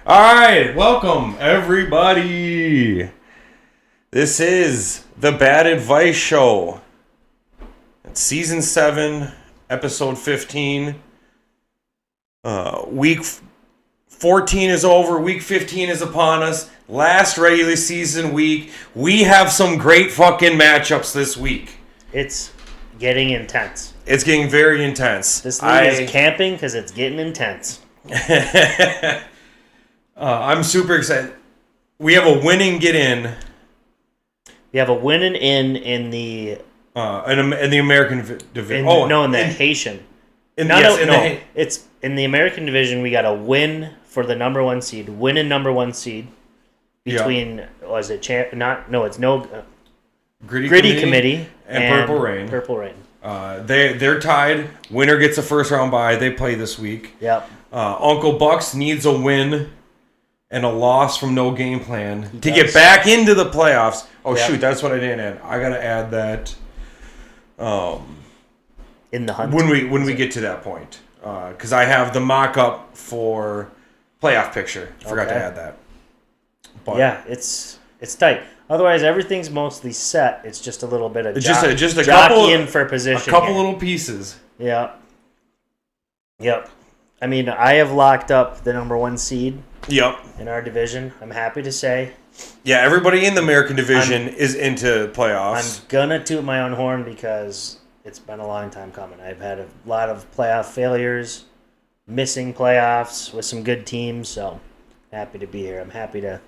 All right, welcome everybody. This is the Bad Advice Show. It's season 7, episode 15. Week 14 is over. Week 15 is upon us. Last regular season week. We have some great fucking matchups this week. It's getting intense. It's getting very intense. This league is camping because it's getting intense. I'm super excited. We have a winning get in. We have a winning in the in the American division. In the Haitian. It's in the American division. We got a win for the number 1 seed. Win in number 1 seed between Gritty Committee and Purple Rain. Purple Rain. They're tied. Winner gets a first round bye. They play this week. Yep. Uncle Bucks needs a win and a loss from no game plan to get back into the playoffs. Oh, yep. Shoot, that's what I didn't add. I got to add that in the hunt. When we get to that point. Because I have the mock-up for playoff picture. Forgot to add that. But yeah, it's tight. Otherwise, everything's mostly set. It's just a little bit of just a jockeying for position. A couple little pieces. Yeah. Yep. I mean, I have locked up the number 1 seed. Yep. In our division, I'm happy to say. Yeah, everybody in the American division is into playoffs. I'm gonna toot my own horn because it's been a long time coming. I've had a lot of playoff failures, missing playoffs with some good teams, so happy to be here. I'm happy to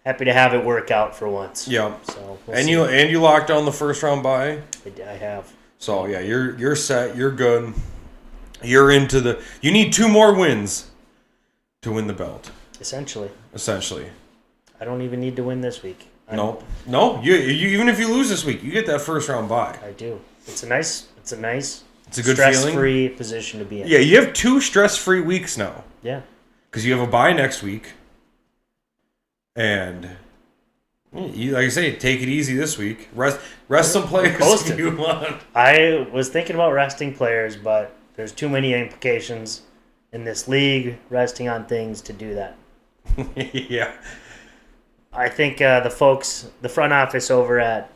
have it work out for once. Yep. So you locked on the first round bye? I have. So yeah, you're set. You're good. You're into the. You need 2 more wins to win the belt. Essentially. I don't even need to win this week. No. You even if you lose this week, you get that first round bye. I do. It's a good stress-free position to be in. Yeah, you have 2 stress-free weeks now. Yeah. Because you have a bye next week. And you, like I say, take it easy this week. Rest some players if you want. I was thinking about resting players, but there's too many implications in this league resting on things to do that. Yeah. I think the front office over at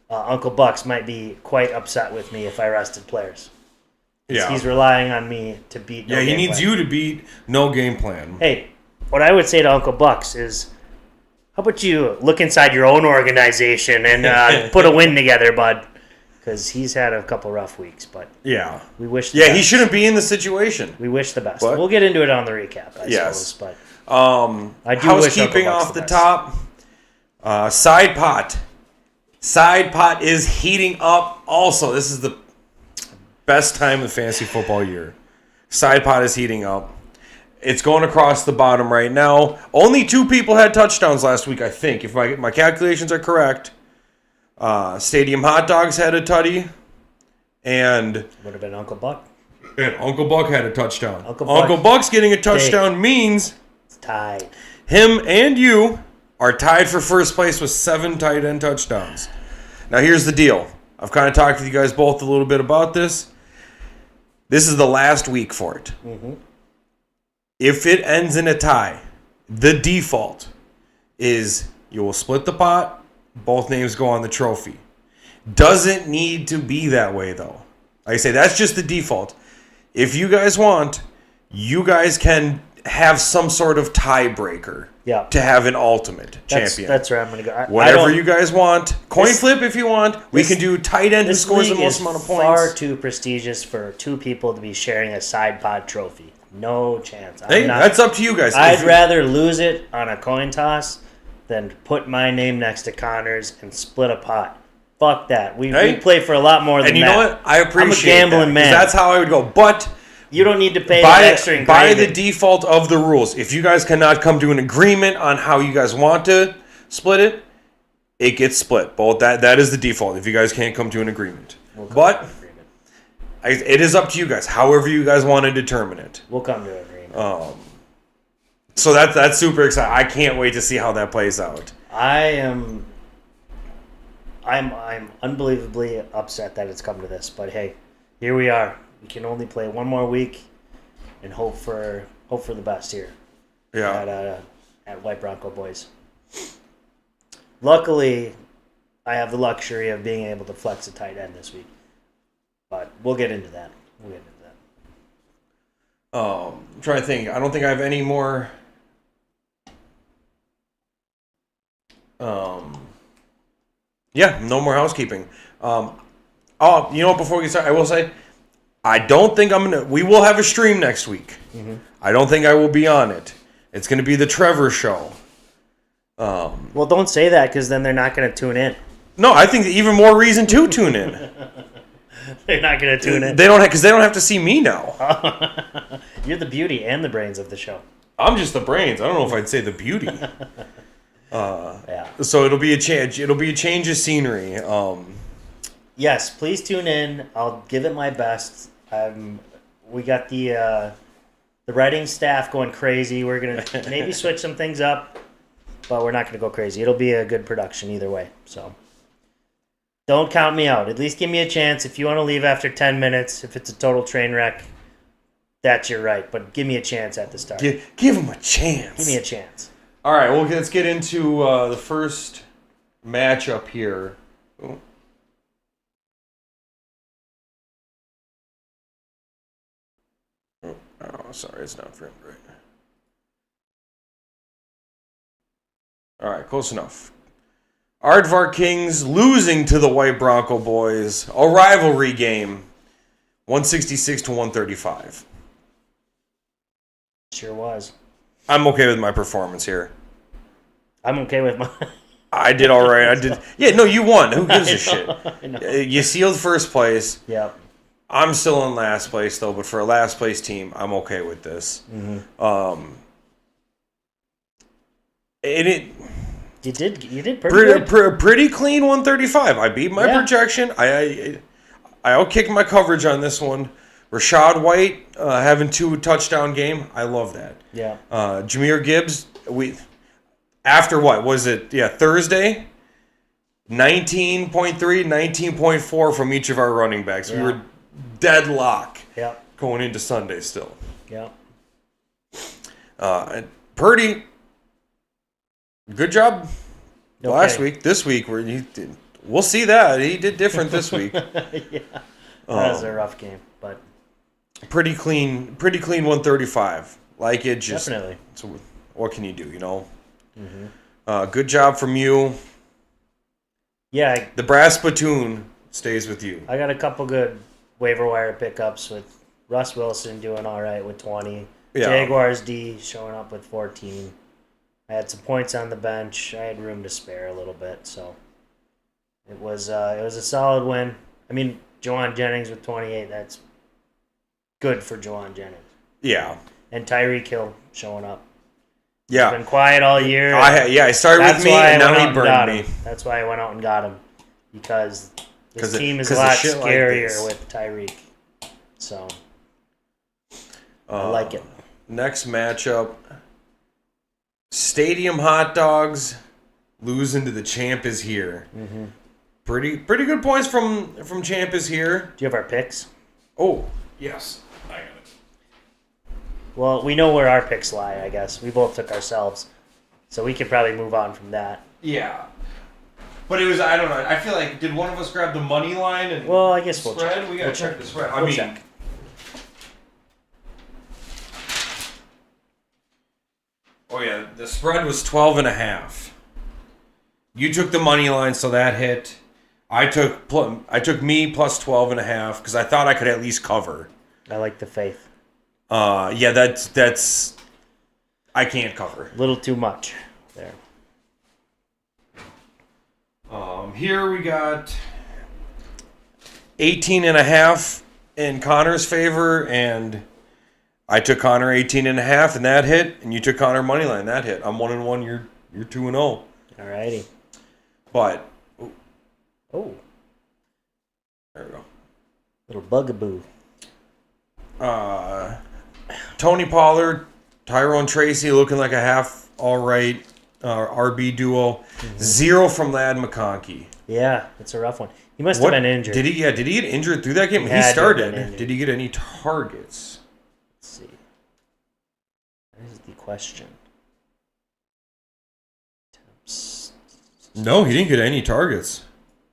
Uncle Bucks might be quite upset with me if I rested players. Yeah. He's relying on me to beat no game plan. Yeah, he needs you to beat no game plan. Hey, what I would say to Uncle Bucks is, how about you look inside your own organization and put a win together, bud? Because he's had a couple rough weeks, but yeah, we wish. The best. He shouldn't be in the situation. We wish the best. We'll get into it on the recap, I suppose. But I do housekeeping wish off the top. Side pot is heating up. Also, this is the best time of fantasy football year. Side pot is heating up. It's going across the bottom right now. Only 2 people had touchdowns last week, I think, if my calculations are correct. Stadium Hot Dogs had a tutty, and would have been Uncle Buck. And Uncle Buck had a touchdown. Uncle Buck's getting a touchdown means it's tied. Him and you are tied for first place with 7 tight end touchdowns. Now here's the deal. I've kind of talked with you guys both a little bit about this. This is the last week for it. Mm-hmm. If it ends in a tie, the default is you will split the pot. Both names go on the trophy. Doesn't need to be that way, though. Like I say, that's just the default. If you guys want, you guys can have some sort of tiebreaker to have an ultimate champion. That's where I'm going to go. Whatever you guys want. Coin flip if you want. We can do tight end who scores the most amount of points. Far too prestigious for 2 people to be sharing a side pod trophy. No chance. That's up to you guys. I'd rather lose it on a coin toss than put my name next to Connor's and split a pot. Fuck that. We play for a lot more than that. And you know what? I appreciate I'm a gambling man. That's how I would go. But you don't need to pay the extra ingredient. By the default of the rules, if you guys cannot come to an agreement on how you guys want to split it, it gets split. But that is the default if you guys can't come to an agreement. It is up to you guys. However you guys want to determine it. We'll come to an agreement. So that's super exciting. I can't wait to see how that plays out. I'm unbelievably upset that it's come to this, but hey, here we are. We can only play one more week and hope for the best here. at White Bronco Boys. Luckily, I have the luxury of being able to flex a tight end this week. But we'll get into that. I'm trying to think. I don't think I have any more. No more housekeeping. Before we get started, I will say, I don't think we will have a stream next week. Mm-hmm. I don't think I will be on it. It's going to be the Trevor show. Well, don't say that because then they're not going to tune in. No, I think even more reason to tune in. They're not going to tune in. They don't have to see me now. You're the beauty and the brains of the show. I'm just the brains. I don't know if I'd say the beauty. Yeah. So it'll be a change. It'll be a change of scenery. Yes, please tune in. I'll give it my best. We got the writing staff going crazy. We're gonna maybe switch some things up, but we're not gonna go crazy. It'll be a good production either way. So don't count me out. At least give me a chance. If you want to leave after 10 minutes, if it's a total train wreck, that's your right. But give me a chance at the start. Give him a chance. Give me a chance. All right, well, let's get into the first matchup here. Ooh. Oh, sorry, it's not framed right. All right, close enough. Aardvark Kings losing to the White Bronco Boys. A rivalry game. 166 to 135. Sure was. I'm okay with my performance here. I'm okay with mine. I did all right. I did. Yeah, no, you won. Who gives a shit? You sealed first place. Yep. I'm still in last place, though, but for a last place team, I'm okay with this. Mm-hmm. You did pretty good. Pretty clean 135. I beat my projection. I outkicked my coverage on this one. Rashad White having 2 touchdown game. I love that. Yeah. Jahmyr Gibbs. After what was it? Yeah, Thursday. 19.3, 19.4 from each of our running backs. We were deadlock. Yeah. Going into Sunday still. Yeah. And Purdy. Good job last week. This week, we'll see that. He did different this week. Yeah. That was a rough game, but pretty clean 135. Like it just definitely. So what can you do, you know? Mm-hmm. Good job from you. Yeah. The brass platoon stays with you. I got a couple good waiver wire pickups with Russ Wilson doing all right with 20. Yeah. Jaguars D showing up with 14. I had some points on the bench. I had room to spare a little bit, so it was a solid win. I mean, Juwan Jennings with 28. That's good for Juwan Jennings. Yeah. And Tyreek Hill showing up. Yeah. He's been quiet all year. I started with me, and now he burned me. That's why I went out and got him, because this team is a lot scarier with Tyreek. So I like it. Next matchup. Stadium Hot Dogs losing to the Champ is Here. Mm-hmm. Pretty good points from Champ is Here. Do you have our picks? Oh, yes. I got it. Well, we know where our picks lie, I guess. We both took ourselves. So we could probably move on from that. Yeah. But it was, I don't know. I feel like, did one of us grab the money line and well, I guess we'll spread? Check. We got to check the spread. We'll check. Oh, yeah. The spread was 12.5. You took the money line, so that hit. I took me plus 12.5 because I thought I could at least cover. I like the faith. Yeah, that's I can't cover. A little too much there. Here we got 18.5 in Connor's favor, and I took Connor 18.5, and that hit, and you took Connor money line, that hit. I'm 1-1. You're 2-0. Alrighty. But oh, there we go. Little bugaboo. Tony Pollard, Tyrone Tracy looking like a half all right RB duo. Mm-hmm. 0 from Ladd McConkey. Yeah, it's a rough one. He must have been injured. Did he get injured through that game? He started. Did he get any targets? Let's see. There's the question. No, he didn't get any targets.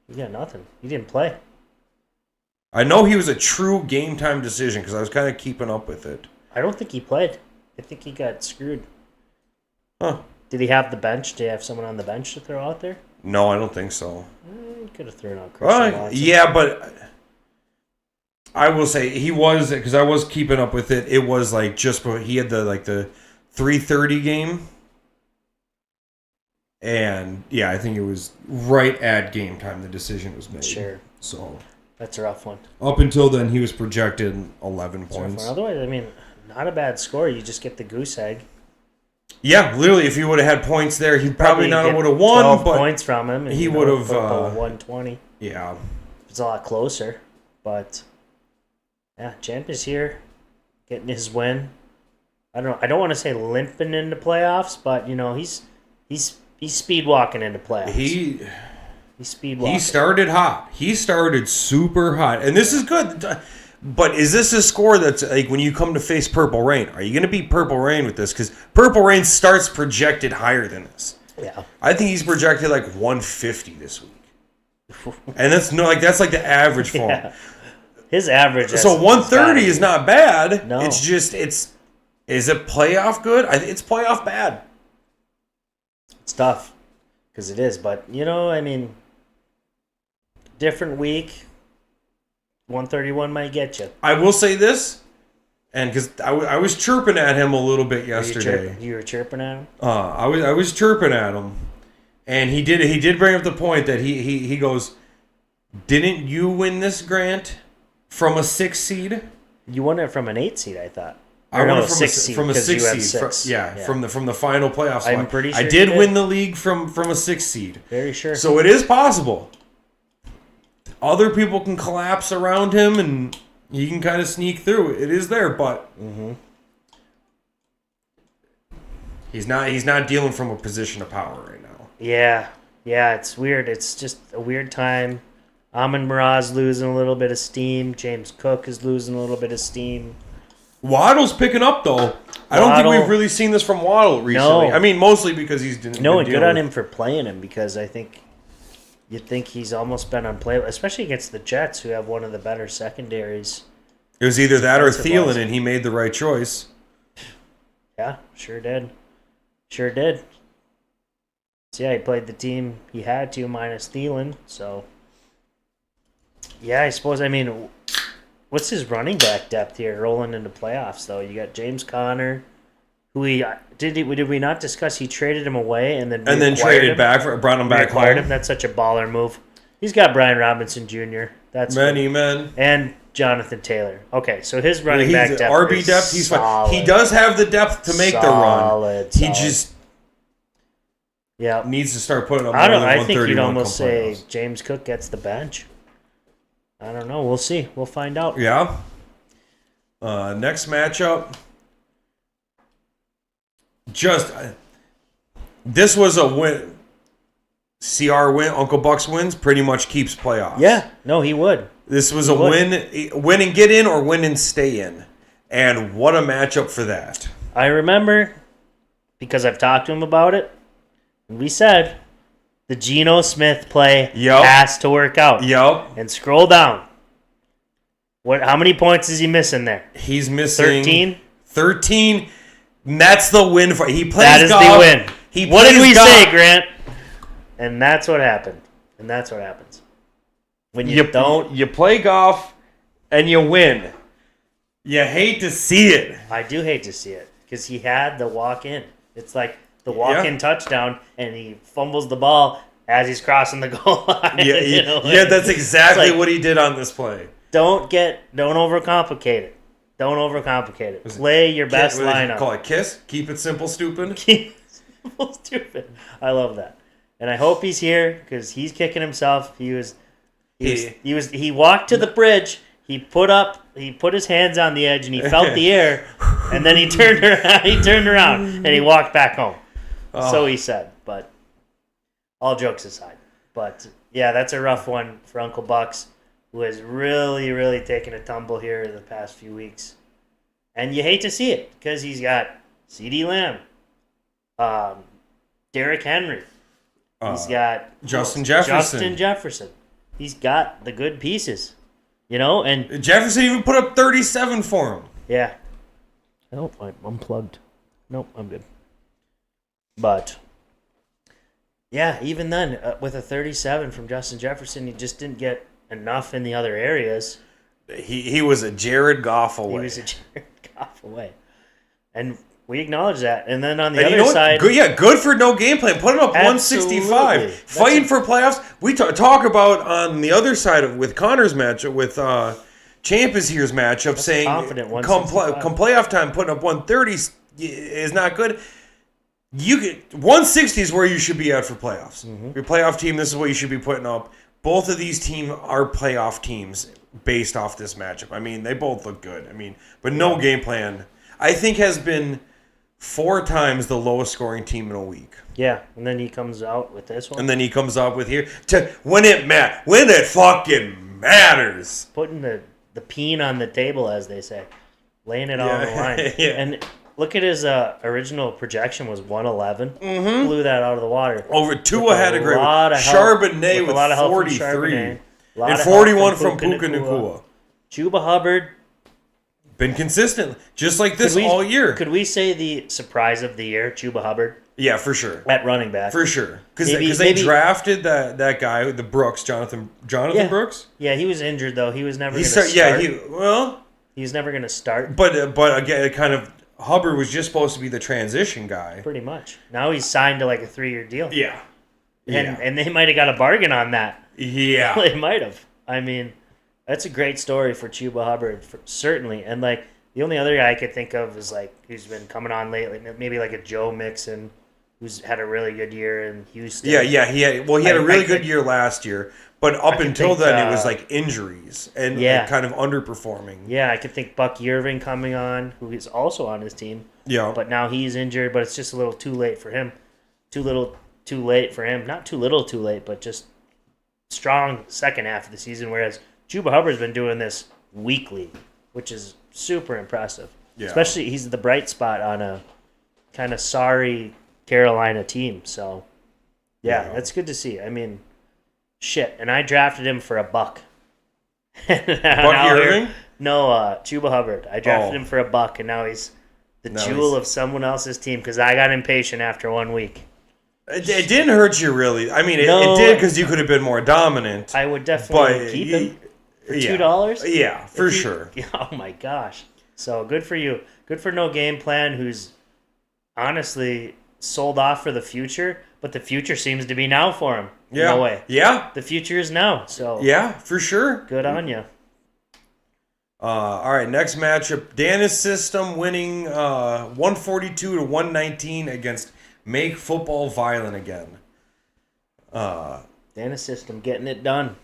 He got nothing. He didn't play. I know he was a true game time decision because I was kind of keeping up with it. I don't think he played. I think he got screwed. Huh. Did he have the bench? Did he have someone on the bench to throw out there? No, I don't think so. He could have thrown out Christian Watson. Yeah, but I will say he was, because I was keeping up with it. It was like just before he had the 3:30 game. And yeah, I think it was right at game time the decision was made. Sure. So that's a rough one. Up until then, he was projected 11 points. Otherwise, I mean, not a bad score. You just get the goose egg. Yeah, literally, if he would have had points there, he probably not would have won. 12 but points from him. And, he would have 120. Yeah, it's a lot closer. But yeah, Champ is here, getting his win. I don't want to say limping into playoffs, but he's speed walking into playoffs. He's speed walking. He started hot. He started super hot, and this is good. But is this a score that's like when you come to face Purple Rain? Are you going to beat Purple Rain with this? Because Purple Rain starts projected higher than this. Yeah, I think he's projected like 150 this week, and that's like the average for him. Yeah. His average. So 130 is not bad. No, it's just is it playoff good? I think it's playoff bad. It's tough because it is, but I mean, different week. 131 might get you. I will say this, and because I was chirping at him a little bit yesterday. You were chirping at him? I was chirping at him, and he did bring up the point that he goes, didn't you win this, Grant, from a 6 seed? You won it from an 8 seed, I thought. I won it from a 6 seed. From the final playoff spot. I'm pretty sure I did win the league from a 6 seed. Very sure. So it is possible. Other people can collapse around him, and he can kind of sneak through. It is there, but he's not dealing from a position of power right now. Yeah, it's weird. It's just a weird time. Amon-Ra's losing a little bit of steam. James Cook is losing a little bit of steam. Waddle's picking up, though. I don't think we've really seen this from Waddle recently. No. I mean, mostly because he's and good on him for playing him, because I think you'd think he's almost been unplayable, especially against the Jets, who have one of the better secondaries. It was either that or Thielen, and he made the right choice. Yeah, sure did. So yeah, he played the team he had to, minus Thielen. So yeah, I suppose. I mean, what's his running back depth here rolling into playoffs, though? You got James Conner, who did we not discuss? He traded him away and then traded him back brought him back home. That's such a baller move. He's got Brian Robinson Jr. That's many men and Jonathan Taylor. Okay, so his running back depth, RB depth. He's fine. He does have the depth to make the run. He just needs to start putting up more than 131. I think you'd almost say James Cook gets the bench. I don't know. We'll see. We'll find out. Yeah. Next matchup. This was a win. CR win. Uncle Bucks wins. Pretty much keeps playoffs. Yeah. No, he would. This was win and get in or win and stay in. And what a matchup for that. I remember, because I've talked to him about it, and we said the Geno Smith play has to work out. Yep. And scroll down. How many points is he missing there? He's missing 13. 13. And that's the win for he plays. That is golf. The win. What did we say, Grant? And that's what happened. And that's what happens when you play golf and you win. You hate to see it. I do hate to see it because he had the walk in. It's like the walk-in touchdown, and he fumbles the ball as he's crossing the goal line. Yeah, that's exactly what he did on this play. Don't overcomplicate it. Don't overcomplicate it. Play your best lineup. Call it KISS. Keep it simple, stupid. Keep it simple, stupid. I love that, and I hope he's here because he's kicking himself. He walked to the bridge. He put his hands on the edge and he felt the air, and then he turned around and he walked back home. Oh. So he said, but all jokes aside. But yeah, that's a rough one for Uncle Bucks, who has really, really taken a tumble here in the past few weeks. And you hate to see it because he's got CeeDee Lamb, Derrick Henry. He's got Justin Jefferson. He's got the good pieces, and Jefferson even put up 37 for him. Yeah. Oh, I'm unplugged. Nope, I'm good. But yeah, even then, with a 37 from Justin Jefferson, he just didn't get enough in the other areas. He was a Jared Goff away. And we acknowledge that. And then on the other side... Good for no game plan. Putting up 165. Fighting for playoffs. We talk about on the other side with Connor's matchup, with Champ is here's matchup, saying come playoff time, putting up 130 is not good. 160 is where you should be at for playoffs. Mm-hmm. Your playoff team, this is what you should be putting up. Both of these teams are playoff teams based off this matchup. I mean, they both look good. I mean, but no game plan, I think, has been 4 times the lowest scoring team in a week. Yeah, and then he comes out with this one. And then he comes out with here to when it fucking matters. Putting the peen on the table, as they say. Laying it on the line. Yeah. And look at his original projection was 111. Mm-hmm. Blew that out of the water. Over 2 ahead of Gray. Charbonnet with 43. And 41 from Puka Nacua. Chuba Hubbard. Been consistent. Just like this all year. Could we say the surprise of the year, Chuba Hubbard? Yeah, for sure. At running back. For sure. Because they drafted that guy, the Brooks, Jonathan Brooks? Yeah, he was injured, though. He was never going to start. Yeah, he was never going to start. But again, kind of, Hubbard was just supposed to be the transition guy. Pretty much. Now he's signed to like a 3-year deal. Yeah. And they might have got a bargain on that. Yeah. They might have. I mean, that's a great story for Chuba Hubbard, certainly. And like the only other guy I could think of is like who's been coming on lately, maybe like a Joe Mixon, who's had a really good year in Houston. Yeah, he had a really good year last year, but up until then it was like injuries and kind of underperforming. Yeah, I could think Buck Irving coming on, who is also on his team. Yeah. But now he's injured, but it's just a little too late for him. Too little, too late for him. Not too little, too late, but just strong second half of the season, whereas Chuba Hubbard's been doing this weekly, which is super impressive. Yeah. Especially he's the bright spot on a kind of sorry Carolina team. So, yeah, that's good to see. I mean, shit. And I drafted him for $1. Buck Irving? No, Chuba Hubbard. I drafted him for $1, and now he's the jewel of someone else's team because I got impatient after 1 week. It didn't hurt you, really. I mean, it did because you could have been more dominant. I would definitely keep him for $2. Yeah, for sure. Oh, my gosh. So, good for you. Good for No Game Plan, who's honestly sold off for the future, but the future seems to be now for him. Yeah. No way. Yeah. The future is now. So yeah, for sure. Good on you. All right, next matchup. Dana's system winning 142 to 119 against Make Football Violent again. Dana's system getting it done.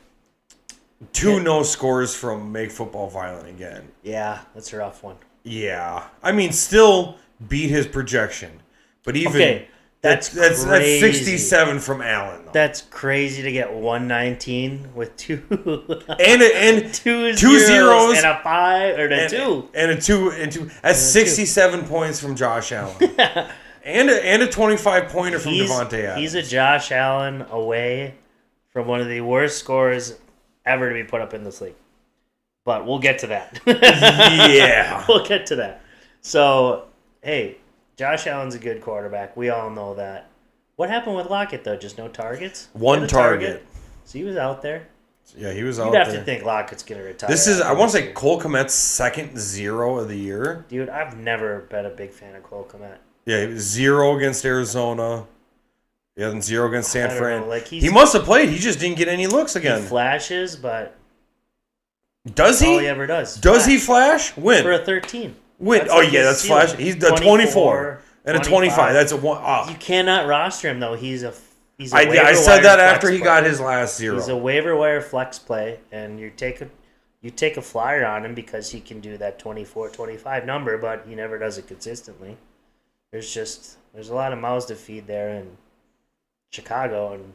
2 no scores from Make Football Violent again. Yeah, that's a rough one. Yeah. I mean, still beat his projection. But even that's 67 from Allen. Though. That's crazy to get 119 with 2 and two zeros and a 5 or a 2 and a 2. That's 67 points from Josh Allen. and a 25 pointer from Devontae Adams. He's a Josh Allen away from one of the worst scores ever to be put up in this league. But we'll get to that. Yeah. We'll get to that. So, hey, Josh Allen's a good quarterback. We all know that. What happened with Lockett, though? Just no targets? 1 target. So he was out there. Yeah, he was out there. You'd have to think Lockett's going to retire. This is, I want to say, Cole Kmet's second 0 of the year. Dude, I've never been a big fan of Cole Kmet. Yeah, he was 0 against Arizona. Yeah, then 0 against San Fran. Like he must have played. He just didn't get any looks again. He flashes, but does he? All he ever does. Does he flash? Win. For a 13. Win. That's flash. He's the 24 and a 25. That's a 1. Oh. You cannot roster him though. He's a I said that after he got his last 0. He's a waiver wire flex play, and you take a flyer on him because he can do that 24, 25 number, but he never does it consistently. There's a lot of mouths to feed there in Chicago, and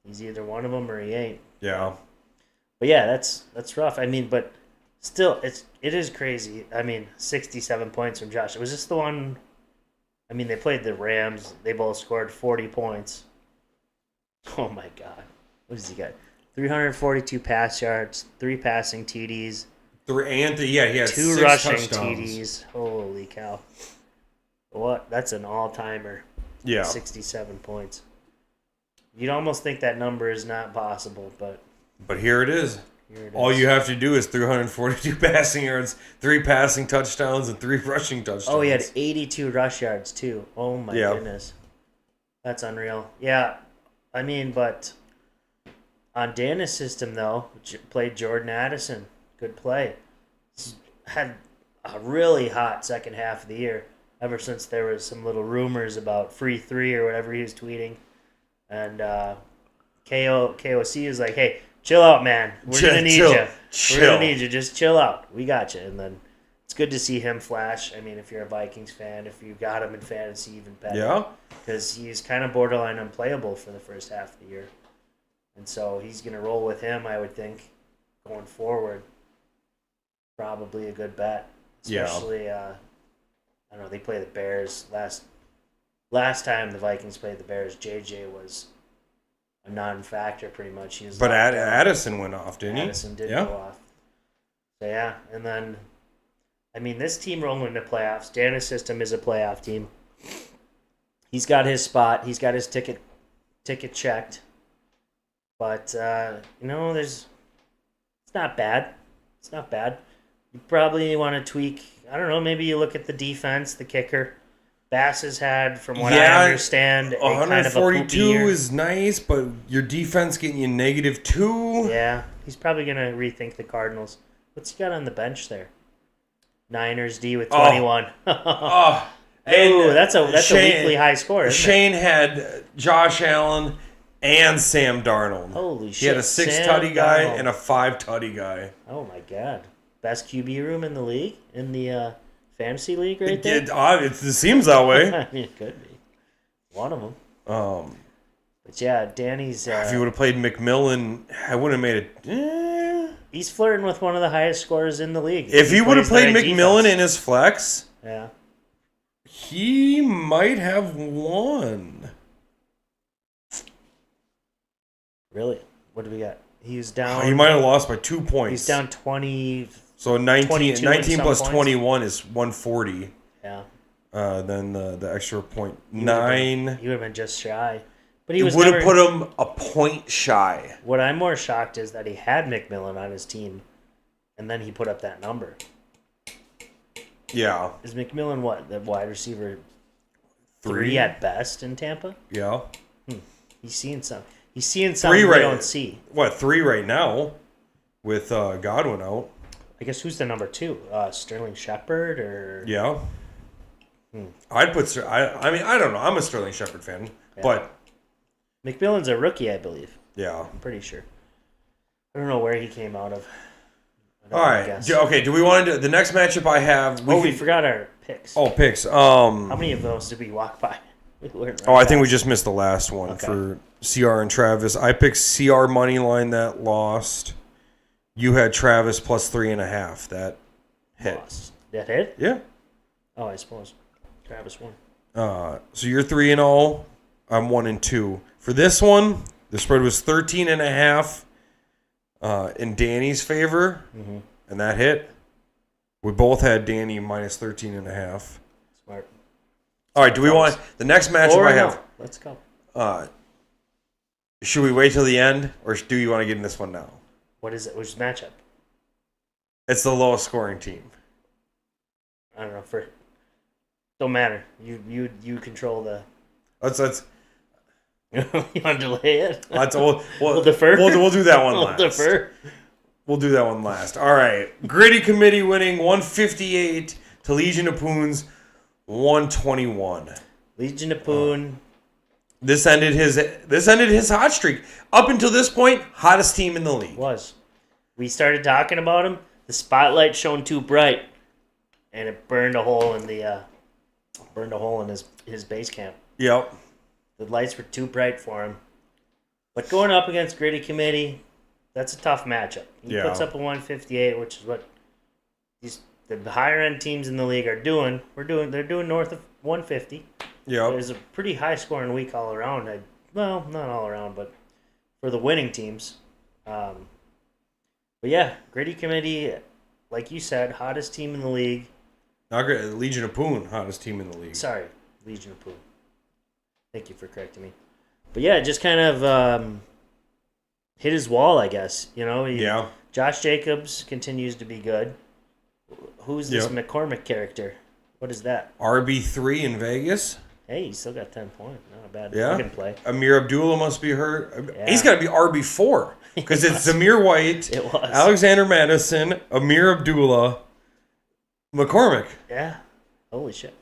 he's either one of them or he ain't. Yeah. But yeah, that's rough. I mean, but still, it is crazy. I mean, 67 points from Josh. Was this the one I mean, they played the Rams. They both scored 40 points. Oh, my God. What does he got? 342 pass yards, 3 passing TDs. He had 2 6 rushing touchdowns. TDs. Holy cow. What? That's an all-timer. Yeah. 67 points. You'd almost think that number is not possible, but here it is. All you have to do is 342 passing yards, 3 passing touchdowns, and 3 rushing touchdowns. Oh, he had 82 rush yards, too. Oh, my goodness. That's unreal. Yeah, I mean, but on Dana's system, though, played Jordan Addison. Good play. He's had a really hot second half of the year, ever since there was some little rumors about free 3 or whatever he was tweeting. And KOC is like, hey, chill out, man. We're going to need you. We're going to need you. Just chill out. We got you. And then it's good to see him flash. I mean, if you're a Vikings fan, if you got him in fantasy, even better. Yeah. Because he's kind of borderline unplayable for the first half of the year. And so he's going to roll with him, I would think, going forward. Probably a good bet. Especially, I don't know, they play the Bears. Last time the Vikings played the Bears, JJ was a non-factor pretty much. He was but Addison went off, didn't he? Addison did go off. So, yeah, and then, I mean, this team rolling into playoffs. Dana's system is a playoff team. He's got his spot. He's got his ticket checked. But, it's not bad. It's not bad. You probably want to tweak, I don't know, maybe you look at the defense, the kicker. Bass has had, from what I understand, 142 is nice, but your defense getting you -2. Yeah, he's probably going to rethink the Cardinals. What's he got on the bench there? Niners D with 21. That's a weekly high score, isn't Shane had Josh Allen and Sam Darnold. Holy shit. He had a 6-tutty guy and a 5-tutty guy. Oh, my God. Best QB room in the league? In the fantasy league right there? It seems that way. I mean, it could be. One of them. But, yeah, Danny's... if you would have played McMillan, I wouldn't have made it... He's flirting with one of the highest scorers in the league. If he would have played McMillan in his flex... Yeah. He might have won. Really? What do we got? He's down. He might have lost by 2 points. He's down 20. So 19 plus 21 is 140. Yeah. Then the extra point 9. He would have been just shy. But he would have put him a point shy. What I'm more shocked is that he had McMillan on his team, and then he put up that number. Yeah. Is McMillan what? The wide receiver 3 at best in Tampa? Yeah. He's seeing something. He's seeing something we don't see. What, 3 right now with Godwin out? I guess who's the number 2? Sterling Shepard or... Yeah. I'd put... I mean, I don't know. I'm a Sterling Shepard fan, but... McMillan's a rookie, I believe. Yeah. I'm pretty sure. I don't know where he came out of. All right. Okay, do we want to do... The next matchup I have... We forgot our picks. Oh, picks. How many of those did we walk by? I think we just missed the last one for CR and Travis. I picked CR money line that lost. You had Travis plus 3.5. That hit. Lost. That hit? Yeah. Oh, I suppose. Travis won. So you're 3-0. I'm 1-2. For this one, the spread was 13.5 in Danny's favor, and that hit. We both had Danny minus 13.5. Smart. All right, do we want the next matchup I have? Let's go. Should we wait till the end, or do you want to get in this one now? What is it? Which matchup? It's the lowest scoring team. I don't know. Don't matter. You control the. Let's. You want to delay it? We'll defer. We'll do that one last. We'll defer. We'll do that one last. All right. Gritty Committee winning 158 to Legion of Poons 121. Legion of Poon. This ended his hot streak. Up until this point, hottest team in the league. We started talking about him. The spotlight shone too bright, and it burned a hole in his base camp. Yep. The lights were too bright for him. But going up against Gritty Committee, that's a tough matchup. He puts up a 158, which is what the higher end teams in the league are doing. They're doing north of 150. Yeah. It was a pretty high-scoring week all around. Well, not all around, but for the winning teams. But yeah, Gritty Committee, like you said, hottest team in the league. Not great. Legion of Poon, hottest team in the league. Sorry, Legion of Poon. Thank you for correcting me. But yeah, just kind of hit his wall, I guess. Yeah. Josh Jacobs continues to be good. Who's this McCormick character? What is that? RB3 in Vegas. Hey, he still got 10 points. Not a bad fucking play. Amir Abdullah must be hurt. Yeah. He's got to be RB4 because it's Zamir White, It was. Alexander Madison, Amir Abdullah, McCormick. Yeah. Holy shit.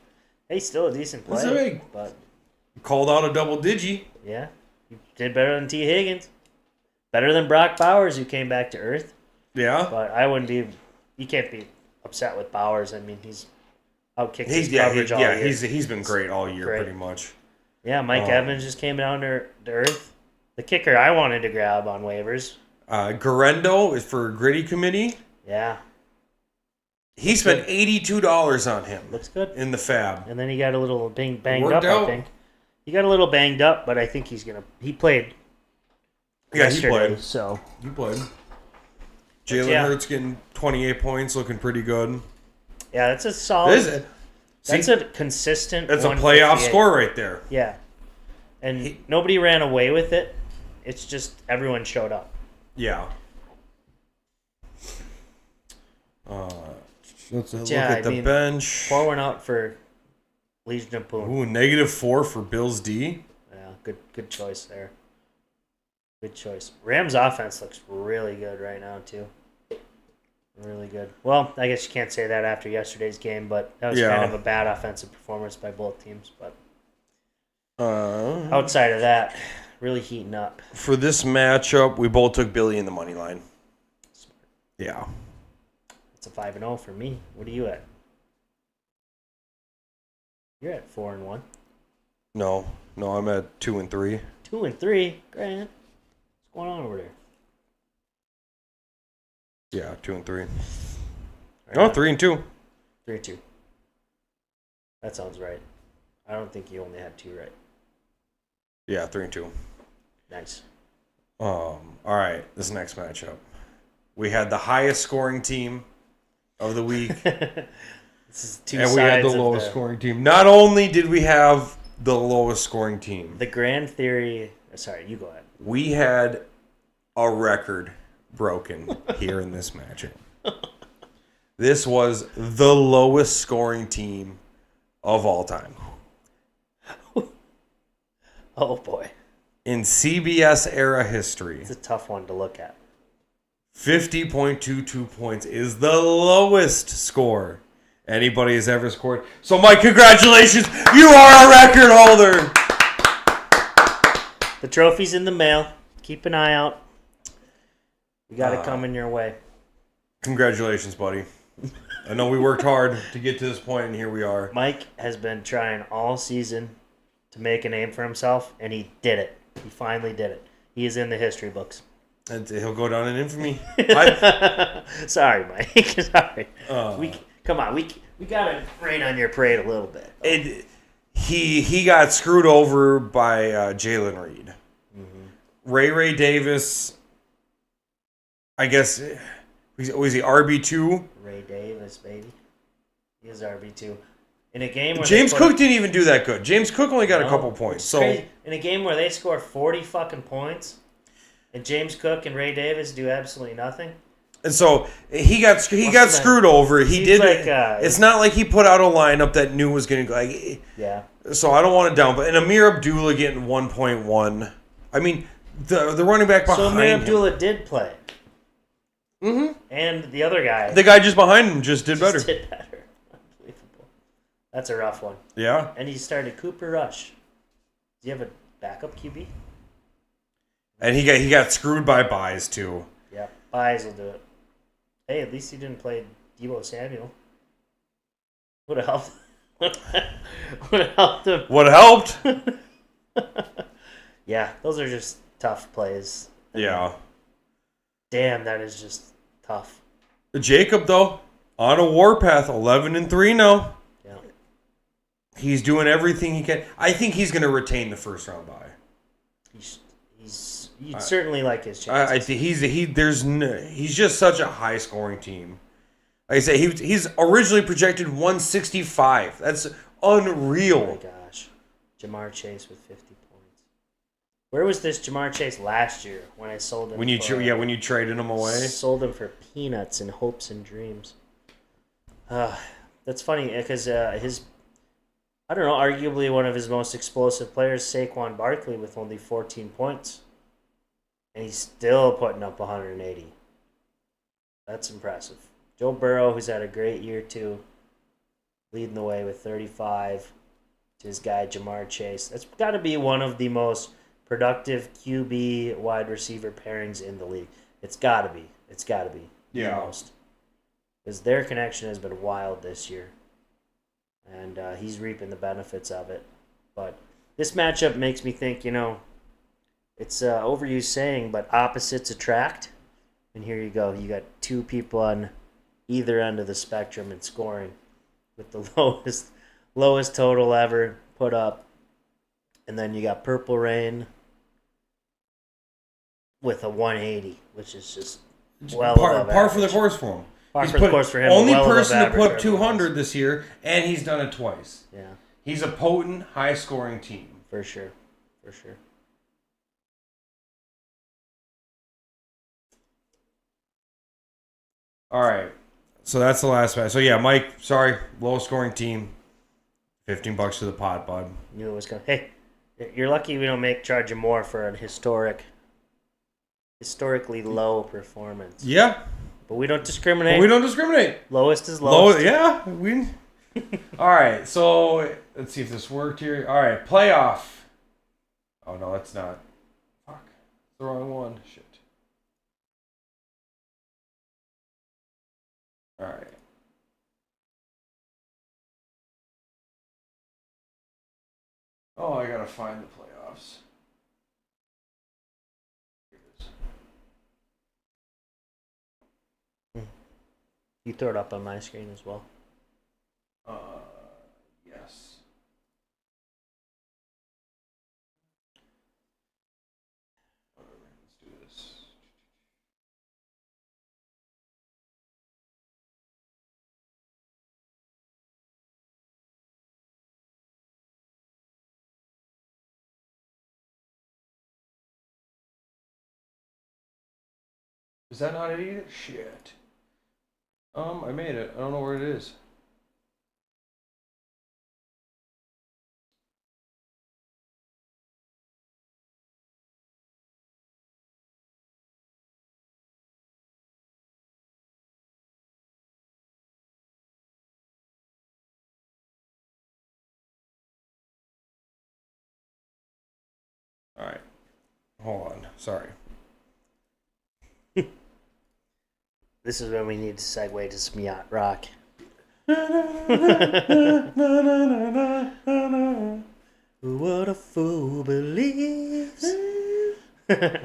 Hey, still a decent play. That's big. But Called out a double digi. yeah, you did better than T. Higgins. Better than Brock Bowers, who came back to earth. Yeah. But I wouldn't be. You can't be upset with Bowers. I mean, he's outkicked his coverage all year. He's been great all year, Great. pretty much. Yeah, Mike Evans just came down to earth. The kicker I wanted to grab on waivers. Garendo is for Gritty Committee. Yeah. He spent $82 on him. Looks good. In the fab. And then he got a little banged Worked up, out. I think. He got a little banged up, but I think he played yesterday, he played. So. He played. Jalen Hurts getting 28 points, looking pretty good. Yeah, that's a solid. That's a consistent. That's a playoff score right there. Yeah, and nobody ran away with it. It's just everyone showed up. Yeah. Let's look at the bench. Pour one out for Legion of Poon. Ooh, -4 for Bills D. Yeah, good choice there. Good choice. Rams offense looks really good right now too. Really good. Well, I guess you can't say that after yesterday's game, but that was kind of a bad offensive performance by both teams. But outside of that, really heating up. For this matchup, we both took Billy in the money line. Smart. Yeah. It's a 5-0 for me. What are you at? You're at 4-1. No, I'm at 2-3. 2-3, Grant. What's going on over there? Yeah, 2-3. No, 3-2. 3-2. That sounds right. I don't think you only had 2 right. Yeah, 3-2. Nice. All right, this next matchup. We had the highest scoring team of the week. This is two and sides we had the lowest scoring team. Not only did we have the lowest scoring team. The grand theory... Sorry, you go ahead. We had a record broken here in this matchup. This was the lowest scoring team of all time. Oh, boy. In CBS era history. It's a tough one to look at. 50.22 points is the lowest score anybody has ever scored. So, Mike, congratulations. You are a record holder. The trophy's in the mail. Keep an eye out. We got it coming your way. Congratulations, buddy. I know we worked hard to get to this point, and here we are. Mike has been trying all season to make a name for himself, and he did it. He finally did it. He is in the history books. And he'll go down in infamy. Sorry, Mike. Sorry. Come on. We got to rain on your parade a little bit. He got screwed over by Jalen Reed. Mm-hmm. Ray Davis, I guess, was he RB2? Ray Davis, baby. He is RB2. In a game where James Cook didn't even do that good. James Cook only got a couple points. So crazy. In a game where they score 40 fucking points, and James Cook and Ray Davis do absolutely nothing. And so he got screwed over. He did. It's not like he put out a lineup that knew was going to go. Yeah. So I don't want to down, but Amir Abdullah getting 1.1. I mean, the running back behind him. So Amir Abdullah did play. Mm-hmm. And the other guy. The guy just behind him just did better. Unbelievable. That's a rough one. Yeah. And he started Cooper Rush. Do you have a backup QB? And he got screwed by buys too. Yeah, buys will do it. Hey, at least he didn't play Deebo Samuel. Would have helped. Would have helped him. What helped? Yeah, those are just tough plays. Yeah. Damn, that is just tough. Jacob though, on a warpath, 11-3 now. Yeah. He's doing everything he can. I think he's going to retain the first round bye. You'd certainly like his chances. I think he's just such a high scoring team. Like I say, he's originally projected 165. That's unreal. Oh my gosh, Jamar Chase with 50 points. Where was this Jamar Chase last year when I sold him? When you traded him away, sold him for peanuts and hopes and dreams. That's funny because I don't know, arguably one of his most explosive players, Saquon Barkley, with only 14 points. And he's still putting up 180. That's impressive. Joe Burrow, who's had a great year too, leading the way with 35 to his guy Jamar Chase. That's got to be one of the most productive QB wide receiver pairings in the league. It's got to be. It's got to be. Yeah. The most. Because their connection has been wild this year. And he's reaping the benefits of it. But this matchup makes me think, it's an overused saying, but opposites attract. And here you go. You got two people on either end of the spectrum in scoring with the lowest total ever put up. And then you got Purple Rain with a 180, which is just well par for the course for him. Only person to put 200 this year, and he's done it twice. Yeah. He's a potent, high-scoring team. For sure. All right. So that's the last match. So, yeah, Mike, sorry, low-scoring team. $15 to the pot, bud. Knew it was going to... Hey, you're lucky we don't charge you more for an historically low performance. Yeah. But we don't discriminate. Lowest is lowest. All right, so let's see if this worked here. All right, playoff. Oh, no, that's not. Fuck. It's the wrong one. Shit. All right. Oh, I gotta find the playoffs. You throw it up on my screen as well. Yes. Let's do this. Is that not it either? Shit. I made it. I don't know where it is. All right. Hold on. Sorry. This is when we need to segue to some yacht rock. What a fool believes. This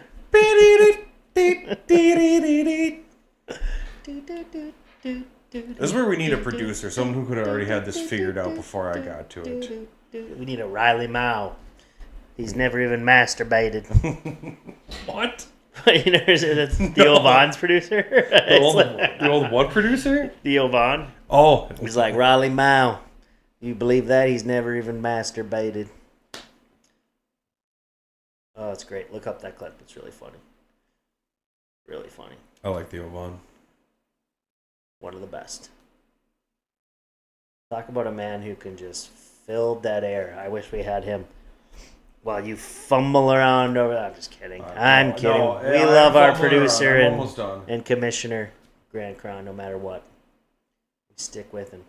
is where we need a producer, someone who could have already had this figured out before I got to it. We need a Riley Mao. He's never even masturbated. What? That's Theo Vaughn's producer. The old what producer? Theo Vaughn. Oh. He's like, Riley Mao. You believe that? He's never even masturbated. Oh, it's great. Look up that clip. It's really funny. Really funny. I like Theo Vaughn. One of the best. Talk about a man who can just fill dead air. I wish we had him. While you fumble around over that. I'm just kidding. I'm kidding. We love our producer and commissioner, Grant Cron, no matter what. We stick with him.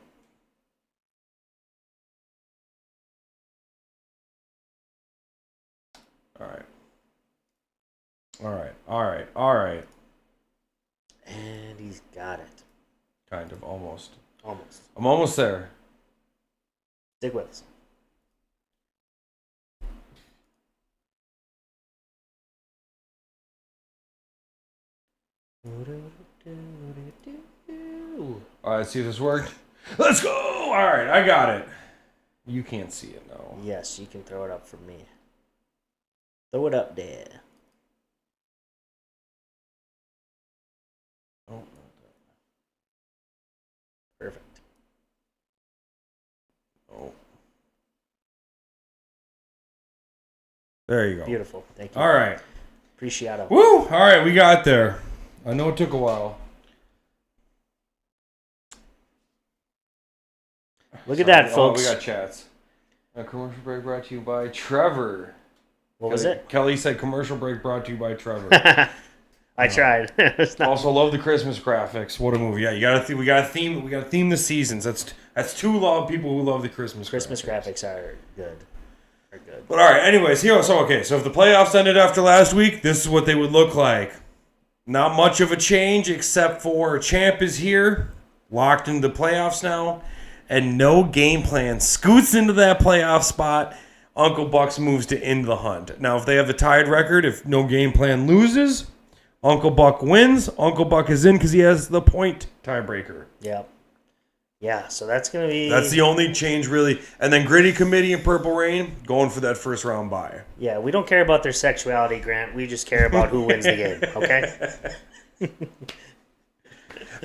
All right. And he's got it. Kind of, almost. Almost. I'm almost there. Stick with us. All right, let's see if this worked. Let's go! All right, I got it. You can't see it now. Yes, you can throw it up for me. Throw it up there. Oh, perfect. Oh. There you go. Beautiful. Thank you. All right. Appreciate it. Woo! All right, we got there. I know it took a while. Look at that, folks. Oh, we got chats. A commercial break brought to you by Trevor. What was it? Kelly said commercial break brought to you by Trevor. I tried. Also love the Christmas graphics. What a movie! Yeah, we got to theme the seasons. That's two people who love the Christmas graphics are good. But all right, anyways, so if the playoffs ended after last week, this is what they would look like. Not much of a change except for champ is here, locked into the playoffs now, and no game plan scoots into that playoff spot. Uncle Bucks moves to into the hunt. Now, if they have the tied record, if no game plan loses, Uncle Buck wins. Uncle Buck is in because he has the point tiebreaker. Yep. Yeah, so that's going to be... That's the only change, really. And then Gritty Committee and Purple Rain going for that first round bye. Yeah, we don't care about their sexuality, Grant. We just care about who wins the game, okay?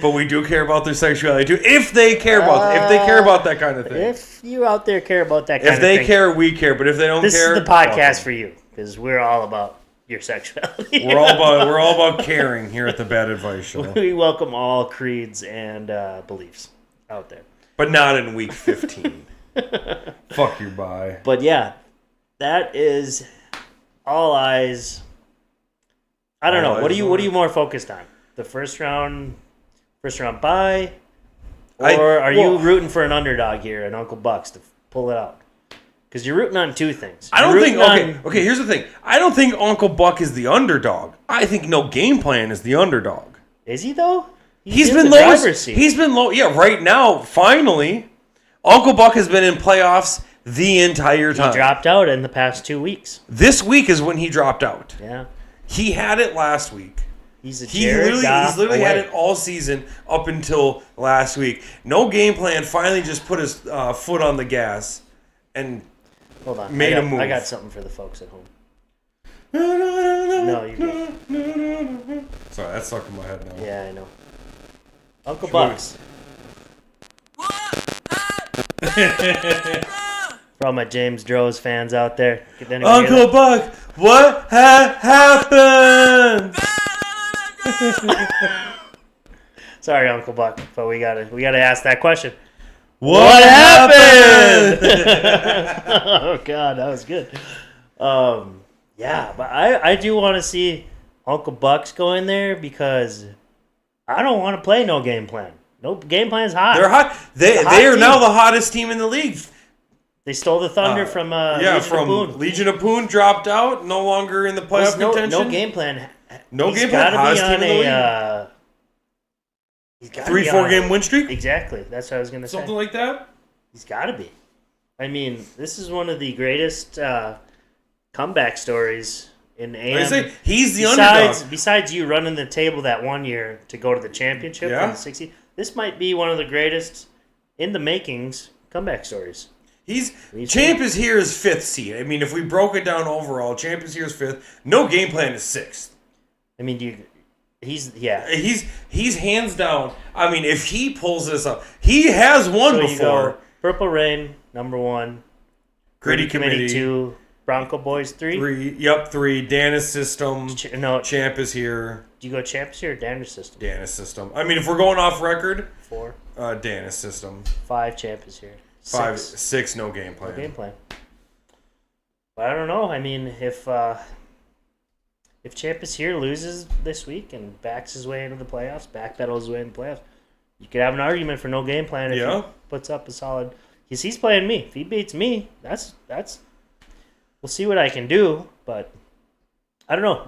But we do care about their sexuality, too. If they care about that kind of thing. If you out there care about that kind of thing. thing. If they care, we care. But if they don't care... This is the podcast for you, because we're all about your sexuality. We're all about caring here at the Bad Advice Show. We welcome all creeds and beliefs out there. But not in week 15. Fuck your bye. But yeah, that is all eyes. I don't know. What are you more focused on? The first round bye? Or are you rooting for an underdog here and Uncle Bucks to pull it out? Because you're rooting on two things. I don't think... Okay, here's the thing. I don't think Uncle Buck is the underdog. I think no game plan is the underdog. Is he, though? He's been low. He's been low. Yeah, right now, finally, Uncle Buck has been in playoffs the entire time. He dropped out in the past 2 weeks. This week is when he dropped out. Yeah. He had it last week. He's literally had it all season up until last week. No game plan. Finally, just put his foot on the gas and hold on. Made a move. I got something for the folks at home. No, you don't. Sorry, that's stuck in my head now. Yeah, I know. Uncle Bucks. For all my James Droz fans out there. Uncle Buck, what happened? Sorry, Uncle Buck, but we gotta ask that question. What happened? Oh God, that was good. Yeah, but I do want to see Uncle Bucks go in there because I don't want to play no game plan. No game plan's hot. They're hot. They are now the hottest team in the league. They stole the thunder from Legion of Poon dropped out, no longer in the playoff contention. No game plan. No game plan. Hottest team in the league. 3-4 game win streak. Exactly. That's what I was going to say. Something like that. He's got to be. I mean, this is one of the greatest comeback stories in AM. He's the underdog. Besides you running the table that 1 year to go to the championship in the 60s, this might be one of the greatest in the makings comeback stories. Champ is here as 5th seed. I mean, if we broke it down overall, Champ is here as 5th. No game plan is 6th. I mean, He's hands down. I mean, if he pulls this up, he has won before. You go Purple Rain, number 1. Gritty Committee 2. Bronco Boys 3. 3. Dana's System. Champ is here. Do you go Champ is here or Dana's System? Dana's System. I mean, if we're going off record. 4. Dana's System. 5. Champ is here. 6. No game plan. No game plan. But I don't know. I mean, if Champ is here, loses this week, and backs his way into the playoffs, backpedals his way into the playoffs, you could have an argument for no game plan if he puts up a solid. Because he's playing me. If he beats me, that's. We'll see what I can do, but I don't know.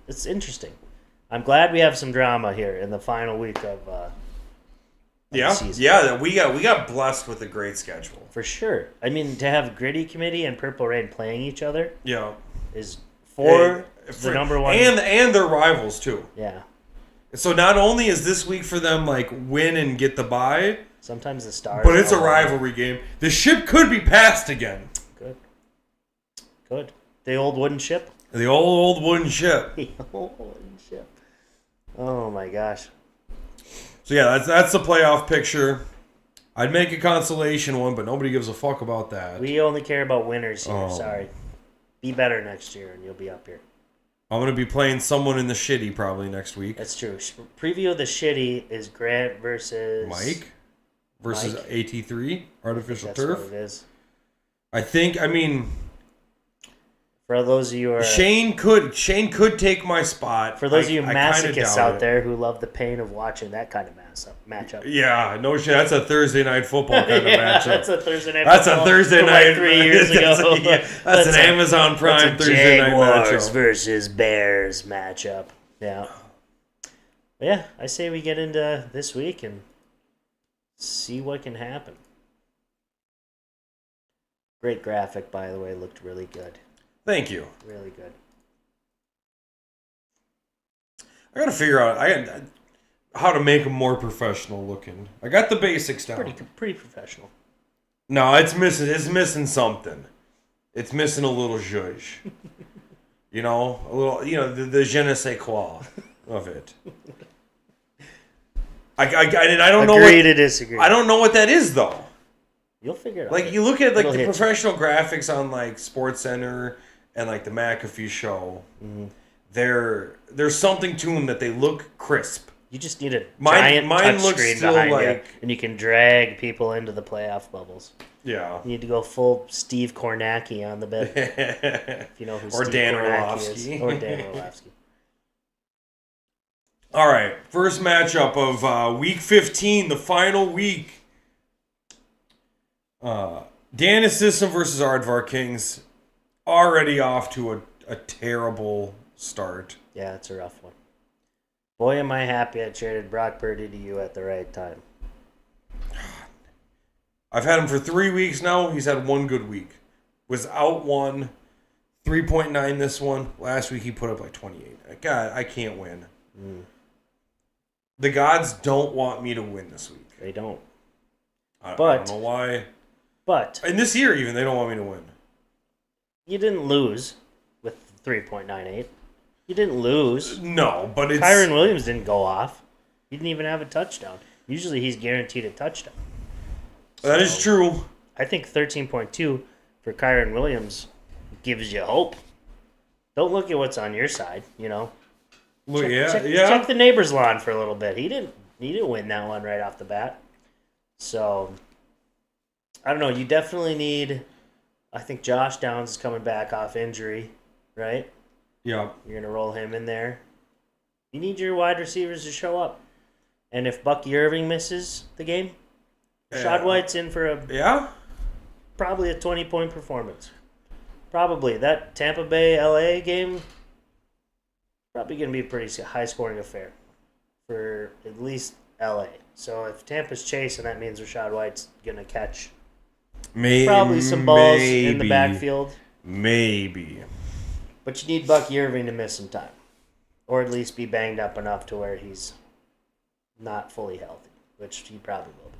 It's interesting. I'm glad we have some drama here in the final week of the season. Yeah. We got blessed with a great schedule for sure. I mean, to have Gritty Committee and Purple Rain playing each other, is. For the number 1. And their rivals, too. Yeah. So not only is this week for them, like, win and get the bye, Sometimes the Stars. But it's a rivalry game. The ship could be passed again. Good. The old wooden ship? The old wooden ship. The old wooden ship. Oh, my gosh. So, yeah, that's the playoff picture. I'd make a consolation one, but nobody gives a fuck about that. We only care about winners here. Sorry. Be better next year, and you'll be up here. I'm going to be playing someone in the shitty probably next week. That's true. Preview of the shitty is Grant versus... Mike versus AT3, Artificial That's Turf. What it is. For those of you who are... Shane could take my spot. For those of you masochists out there who love the pain of watching that kind of matchup. Yeah, no shit. That's a Thursday night football kind of matchup. That's a Thursday night That's a Thursday night. 3 years ago. That's an Amazon Prime Thursday night matchup. Jaguars versus Bears matchup. Yeah. But yeah, I say we get into this week and see what can happen. Great graphic, by the way. Looked really good. Thank you. Really good. I gotta figure out how to make them more professional looking. I got the basics down. Pretty professional. No, it's missing something. It's missing a little zhuzh. A little, the je ne sais quoi of it. I don't know. Agree to disagree. I don't know what that is though. You'll figure it out. Like you look at the professional graphics on like SportsCenter and like the McAfee show. Mm-hmm. There's something to them that they look crisp. You just need a giant touchscreen behind you, and you can drag people into the playoff bubbles. Yeah. You need to go full Steve Kornacki on the bed. If you know who Steve Kornacki is. Or Dan Orlovsky. All right. First matchup of Week 15, the final week. Danis System versus Aardvark Kings. Already off to a terrible start. Yeah, it's a rough one. Boy, am I happy I traded Brock Purdy to you at the right time. I've had him for 3 weeks now. He's had one good week. Was out 3.9 this one. Last week he put up like 28. God, I can't win. The gods don't want me to win this week. They don't. I don't know why. But in this year even, they don't want me to win. You didn't lose with 3.98. You didn't lose. No, but it's... Kyron Williams didn't go off. He didn't even have a touchdown. Usually he's guaranteed a touchdown. That is true. I think 13.2 for Kyron Williams gives you hope. Don't look at what's on your side, Check the neighbor's lawn for a little bit. He didn't win that one right off the bat. So, I don't know. You definitely need... I think Josh Downs is coming back off injury, right? Yeah. You're going to roll him in there. You need your wide receivers to show up. And if Bucky Irving misses the game, Rashad White's in for probably a 20-point performance. Probably. That Tampa Bay LA game, probably going to be a pretty high-scoring affair for at least LA. So if Tampa's chasing, that means Rashad White's going to catch probably some balls in the backfield. Maybe. But you need Bucky Irving to miss some time. Or at least be banged up enough to where he's not fully healthy, which he probably will be.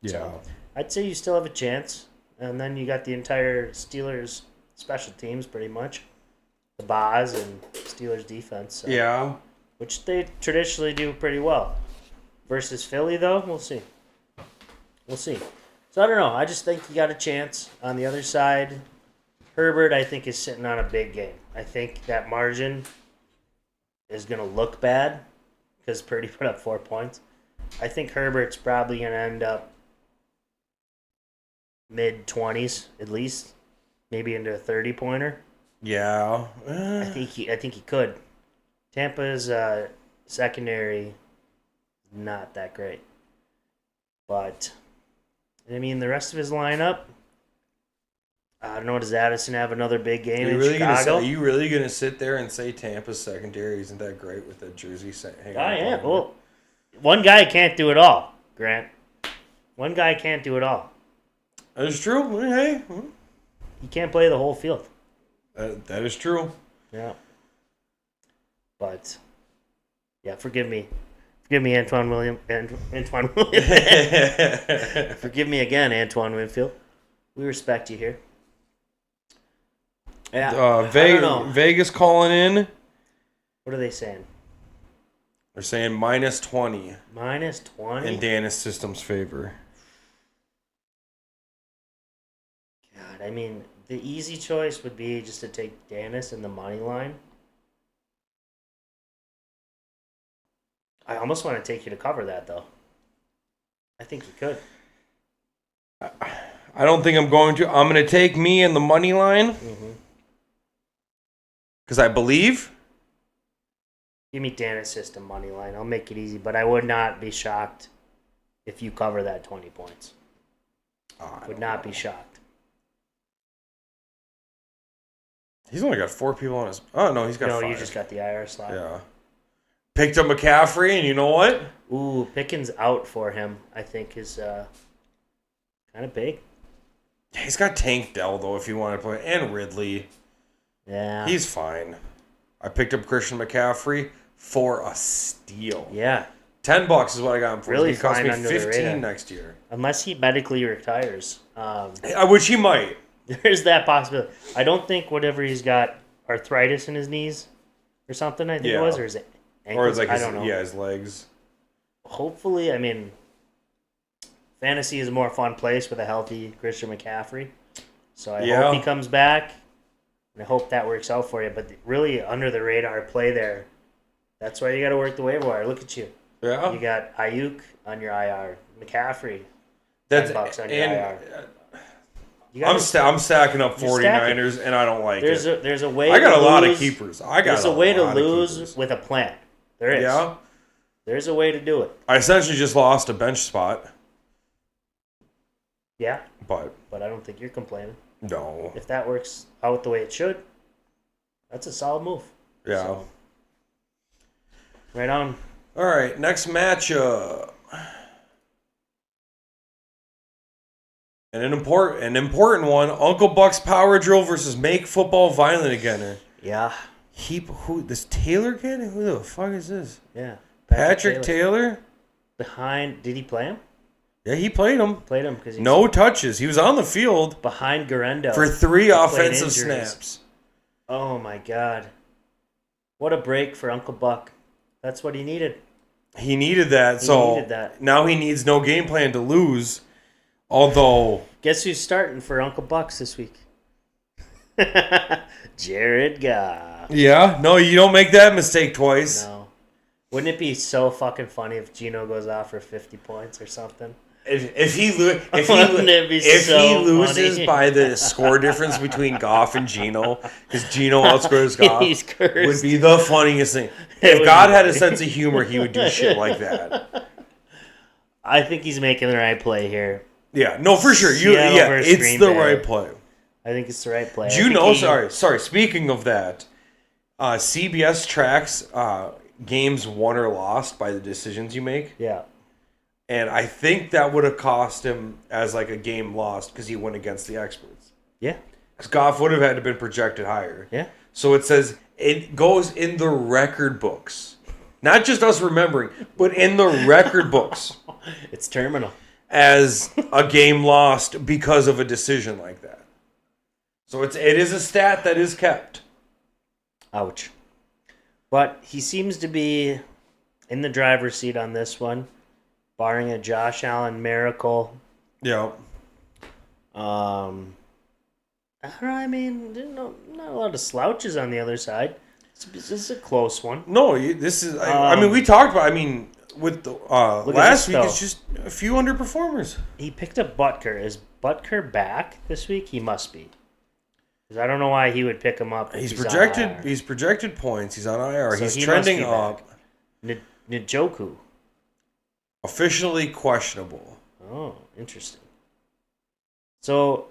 Yeah. So I'd say you still have a chance. And then you got the entire Steelers special teams pretty much. The Boz and Steelers defense. So, yeah. Which they traditionally do pretty well. Versus Philly, though, we'll see. We'll see. So I don't know. I just think you got a chance. On the other side, Herbert, I think, is sitting on a big game. I think that margin is going to look bad because Purdy put up 4 points. I think Herbert's probably going to end up mid-20s at least, maybe into a 30-pointer. Yeah. I think he could. Tampa's secondary, not that great. But, I mean, the rest of his lineup, I don't know, does Addison have another big game in Chicago? Are you really going to sit there and say Tampa's secondary isn't that great with that jersey hanging I am. Well, one guy can't do it all, Grant. One guy can't do it all. That is true. Hey. He can't play the whole field. That is true. Yeah. But, yeah, forgive me Forgive me, Antoine William. Forgive me again, Antoine Winfield. We respect you here. Yeah, I don't know. Vegas calling in. What are they saying? They're saying -20. -20? In Danis System's favor. God, I mean, the easy choice would be just to take Danis in the money line. I almost want to take you to cover that, though. I think you could. I don't think I'm going to. I'm going to take me in the money line. Because I believe. Give me Danis System money line. I'll make it easy, but I would not be shocked if you cover that 20 points. Would not be shocked. He's only got 4 people on his. Oh, no, he's got 5. No, you just got the IR slot. Yeah. Picked up McCaffrey, and you know what? Ooh, Pickens out for him, I think, is kind of big. He's got Tank Dell, though, if you want to play. And Ridley. Yeah. He's fine. I picked up Christian McCaffrey for a steal. Yeah. $10 is what I got him for. Really He cost me fine under the 15 radar. next year. Unless he medically retires. Which he might. There's that possibility. I don't think whatever he's got arthritis in his knees or something, I think it was, or his ankles. Or it's like I don't know. His legs. Hopefully, I mean, fantasy is a more fun place with a healthy Christian McCaffrey. So I hope he comes back, and I hope that works out for you. But really, under the radar play there, that's why you got to work the waiver wire. Look at you. Yeah. You got Ayuk on your IR, McCaffrey, That's $10 on your IR. I'm stacking up 49ers, and I don't like it. There's a way. I got a lot of keepers. There's a way to lose with a plan. There is. Yeah. There's a way to do it. I essentially just lost a bench spot. Yeah. But I don't think you're complaining. No. If that works out the way it should, that's a solid move. Yeah. So, right on. All right, next matchup. And an important one, Uncle Buck's Power Drill versus Make Football Violent Again. Yeah. This Taylor kid? Who the fuck is this? Yeah. Patrick Taylor? Did he play him? Yeah, he played him. Played him because no touches. He was on the field behind Garendo for 3 offensive snaps. Oh my God! What a break for Uncle Buck. That's what he needed. He needed that. Now he needs no game plan to lose. Although, guess who's starting for Uncle Bucks this week? Jared Goff. Yeah, no, you don't make that mistake twice. No. Wouldn't it be so fucking funny if Gino goes off for 50 points or something? If he loses by the score difference between Goff and Gino, because Gino outscores Goff, would be the funniest thing. If God had a sense of humor, he would do shit like that. I think he's making the right play here. Yeah, no, for sure. It's the right play. I think it's the right play. Do you know? Sorry. Speaking of that, CBS tracks games won or lost by the decisions you make. Yeah. And I think that would have cost him as like a game lost because he went against the experts. Yeah. Because Goff would have had to been projected higher. Yeah. So it says it goes in the record books. Not just us remembering, but in the record books. It's terminal. As a game lost because of a decision like that. So it is a stat that is kept. Ouch. But he seems to be in the driver's seat on this one, barring a Josh Allen miracle. Yeah. I don't know. I mean, not a lot of slouches on the other side. This is a close one. No, this is. I mean, we talked about. I mean, with the last week, it's just a few underperformers. He picked up Butker. Is Butker back this week? He must be. Because I don't know why he would pick him up. He's projected. He's projected points. He's on IR. So he's trending up. Njoku. Officially questionable. Oh, interesting. So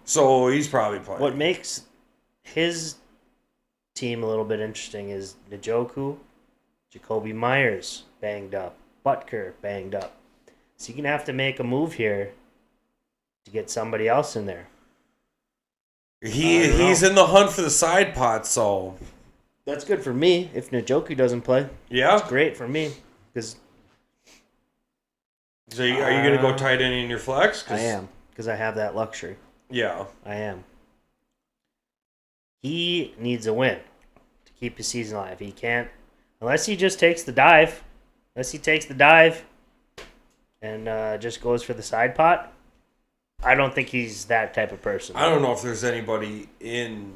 he's probably playing. What makes his team a little bit interesting is Njoku, Jacoby Myers banged up, Butker banged up. So you're going to have to make a move here to get somebody else in there. He's in the hunt for the side pot, so that's good for me if Njoku doesn't play. Yeah, it's great for me because So are you going to go tight end in your flex? I am, because I have that luxury. Yeah. I am. He needs a win to keep his season alive. He can't, unless he just takes the dive. Unless he takes the dive and just goes for the side pot. I don't think he's that type of person. I don't know if there's anybody in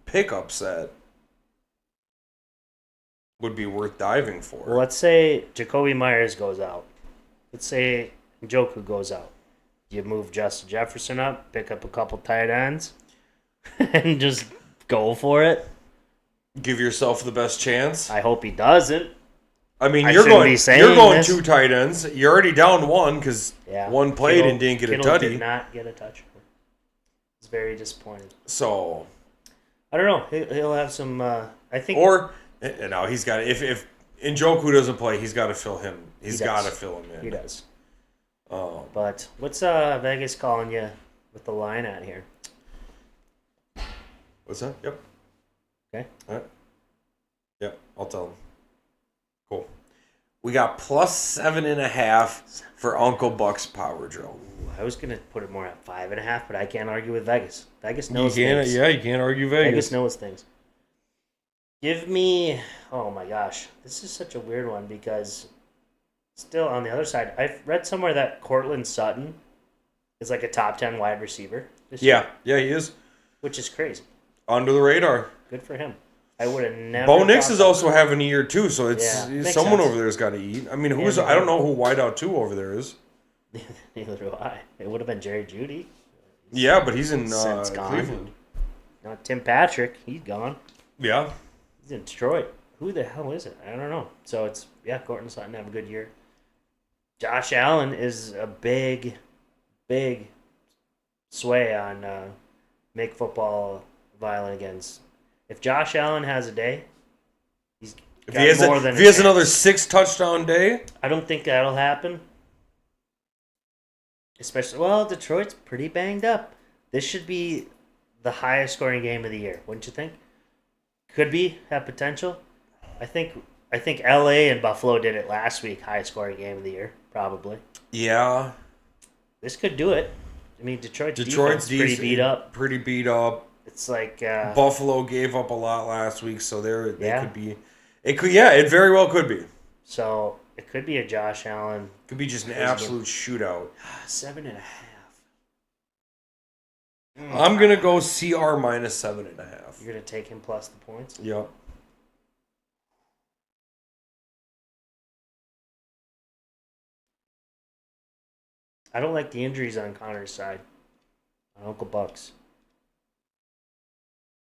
pickups that would be worth diving for. Well, let's say Jacoby Myers goes out. Let's say Njoku goes out. You move Justin Jefferson up, pick up a couple tight ends, and just go for it. Give yourself the best chance. I hope he doesn't. I mean, you're going 2 tight ends. You're already down 1 because one played and didn't get Kittle a tutty. Did not get a touch. He's very disappointed. So I don't know. He'll have some. I think. Or no, he's got if Njoku doesn't play, he's got to fill him. He's got to fill him in. He does. But what's Vegas calling you with the line at here? What's that? Yep. Okay. All right. Yep. I'll tell him. Cool. We got +7.5 for Uncle Buck's power drill. I was gonna put it more at 5.5, but I can't argue with Vegas. Vegas knows things. Yeah, you can't argue Vegas. Vegas knows things. Give me. Oh my gosh, this is such a weird one because still on the other side, I've read somewhere that Cortland Sutton is like a top 10 wide receiver. Yeah, he is. Which is crazy. Under the radar. Good for him. I would have never. Bo Nix is also having a year too, so it's someone sense. over there's got to eat. I mean, I don't know who wideout 2 over there is. Neither do I. It would have been Jerry Jeudy. Yeah, but he's in Cleveland. Not Tim Patrick. He's gone. Yeah. He's in Detroit. Who the hell is it? I don't know. So it's Cortland Sutton have a good year. Josh Allen is a big sway on make football violent against. If Josh Allen has a day, if he has another 6 touchdown day, I don't think that'll happen. Especially, Detroit's pretty banged up. This should be the highest scoring game of the year, wouldn't you think? Could be, have potential. I think LA and Buffalo did it last week, highest scoring game of the year, probably. Yeah. This could do it. I mean, Detroit's defense is pretty beat up. Pretty beat up. It's like Buffalo gave up a lot last week, so they could be. It very well could be. So it could be a Josh Allen. Could be just an absolute shootout. 7.5. I'm gonna go CR -7.5. You're gonna take him plus the points. Yep. I don't like the injuries on Connor's side. On Uncle Buck's.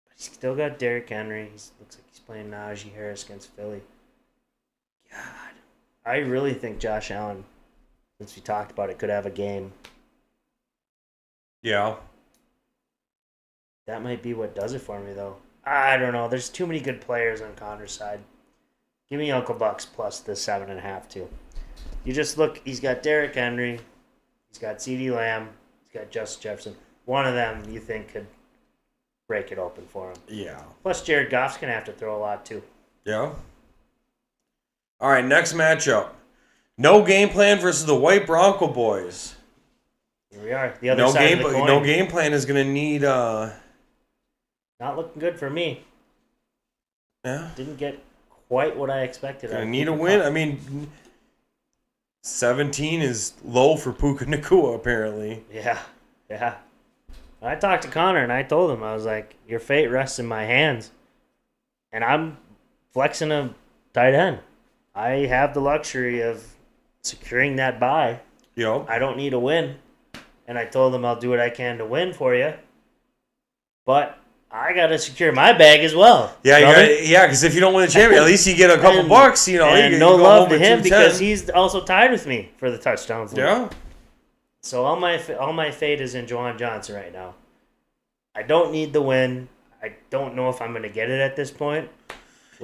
But he's still got Derrick Henry. Looks like he's playing Najee Harris against Philly. God. I really think Josh Allen, since we talked about it, could have a game. Yeah. That might be what does it for me, though. I don't know. There's too many good players on Connor's side. Give me Uncle Buck's plus the 7.5, too. You just look, he's got Derrick Henry. He's got CeeDee Lamb. He's got Justin Jefferson. One of them you think could break it open for him. Yeah. Plus, Jared Goff's going to have to throw a lot, too. Yeah. All right, next matchup. No game plan versus the White Bronco Boys. Here we are. The other side of the coin. No game plan is going to need... Not looking good for me. Yeah. Didn't get quite what I expected. Going to need a win. I mean, 17 is low for Puka Nacua, apparently. Yeah. I talked to Connor, and I told him, I was like, your fate rests in my hands. And I'm flexing a tight end. I have the luxury of securing that bye. Yep. I don't need a win. And I told him I'll do what I can to win for you. But I got to secure my bag as well. Yeah, because if you don't win the championship, at least you get a couple bucks. And no love to him because he's also tied with me for the touchdowns. Yeah. So all my fate is in Juwan Johnson right now. I don't need the win. I don't know if I'm going to get it at this point.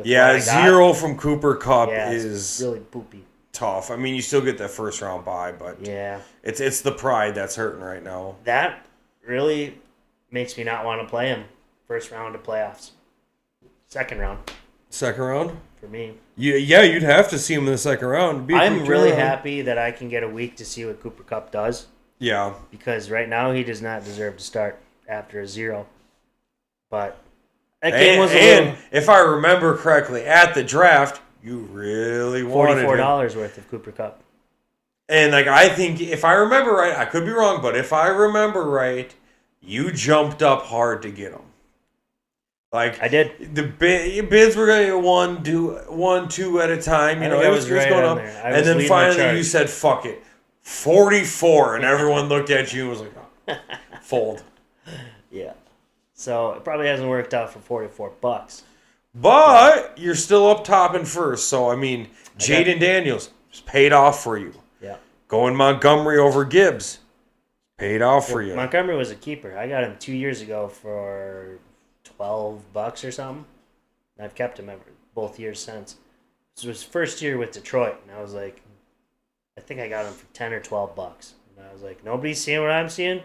Yeah, 0 from Cooper Kupp is really poopy. Tough. I mean, you still get that first round bye, but it's the pride that's hurting right now. That really makes me not want to play him. First round of playoffs. Second round. Second round? For me. You'd have to see him in the second round. I'm really happy that I can get a week to see what Cooper Kupp does. Yeah. Because right now he does not deserve to start after a 0. But that game was if I remember correctly, at the draft, you really wanted $44 worth of Cooper Kupp. And I think if I remember right, I could be wrong, but if I remember right, you jumped up hard to get him. I did. The bids were going to get 1, 2 at a time. It was going up, and then finally you said, "Fuck it, 44," and everyone looked at you and was like, oh, "Fold." Yeah. So it probably hasn't worked out for $44. But you're still up top and first. So Jaden Daniels paid off for you. Yeah. Going Montgomery over Gibbs paid off for you. Montgomery was a keeper. I got him 2 years ago for $12 or something. And I've kept him both years since. This was his first year with Detroit, and I was like, I think I got him for $10 or $12. And I was like, nobody's seeing what I'm seeing.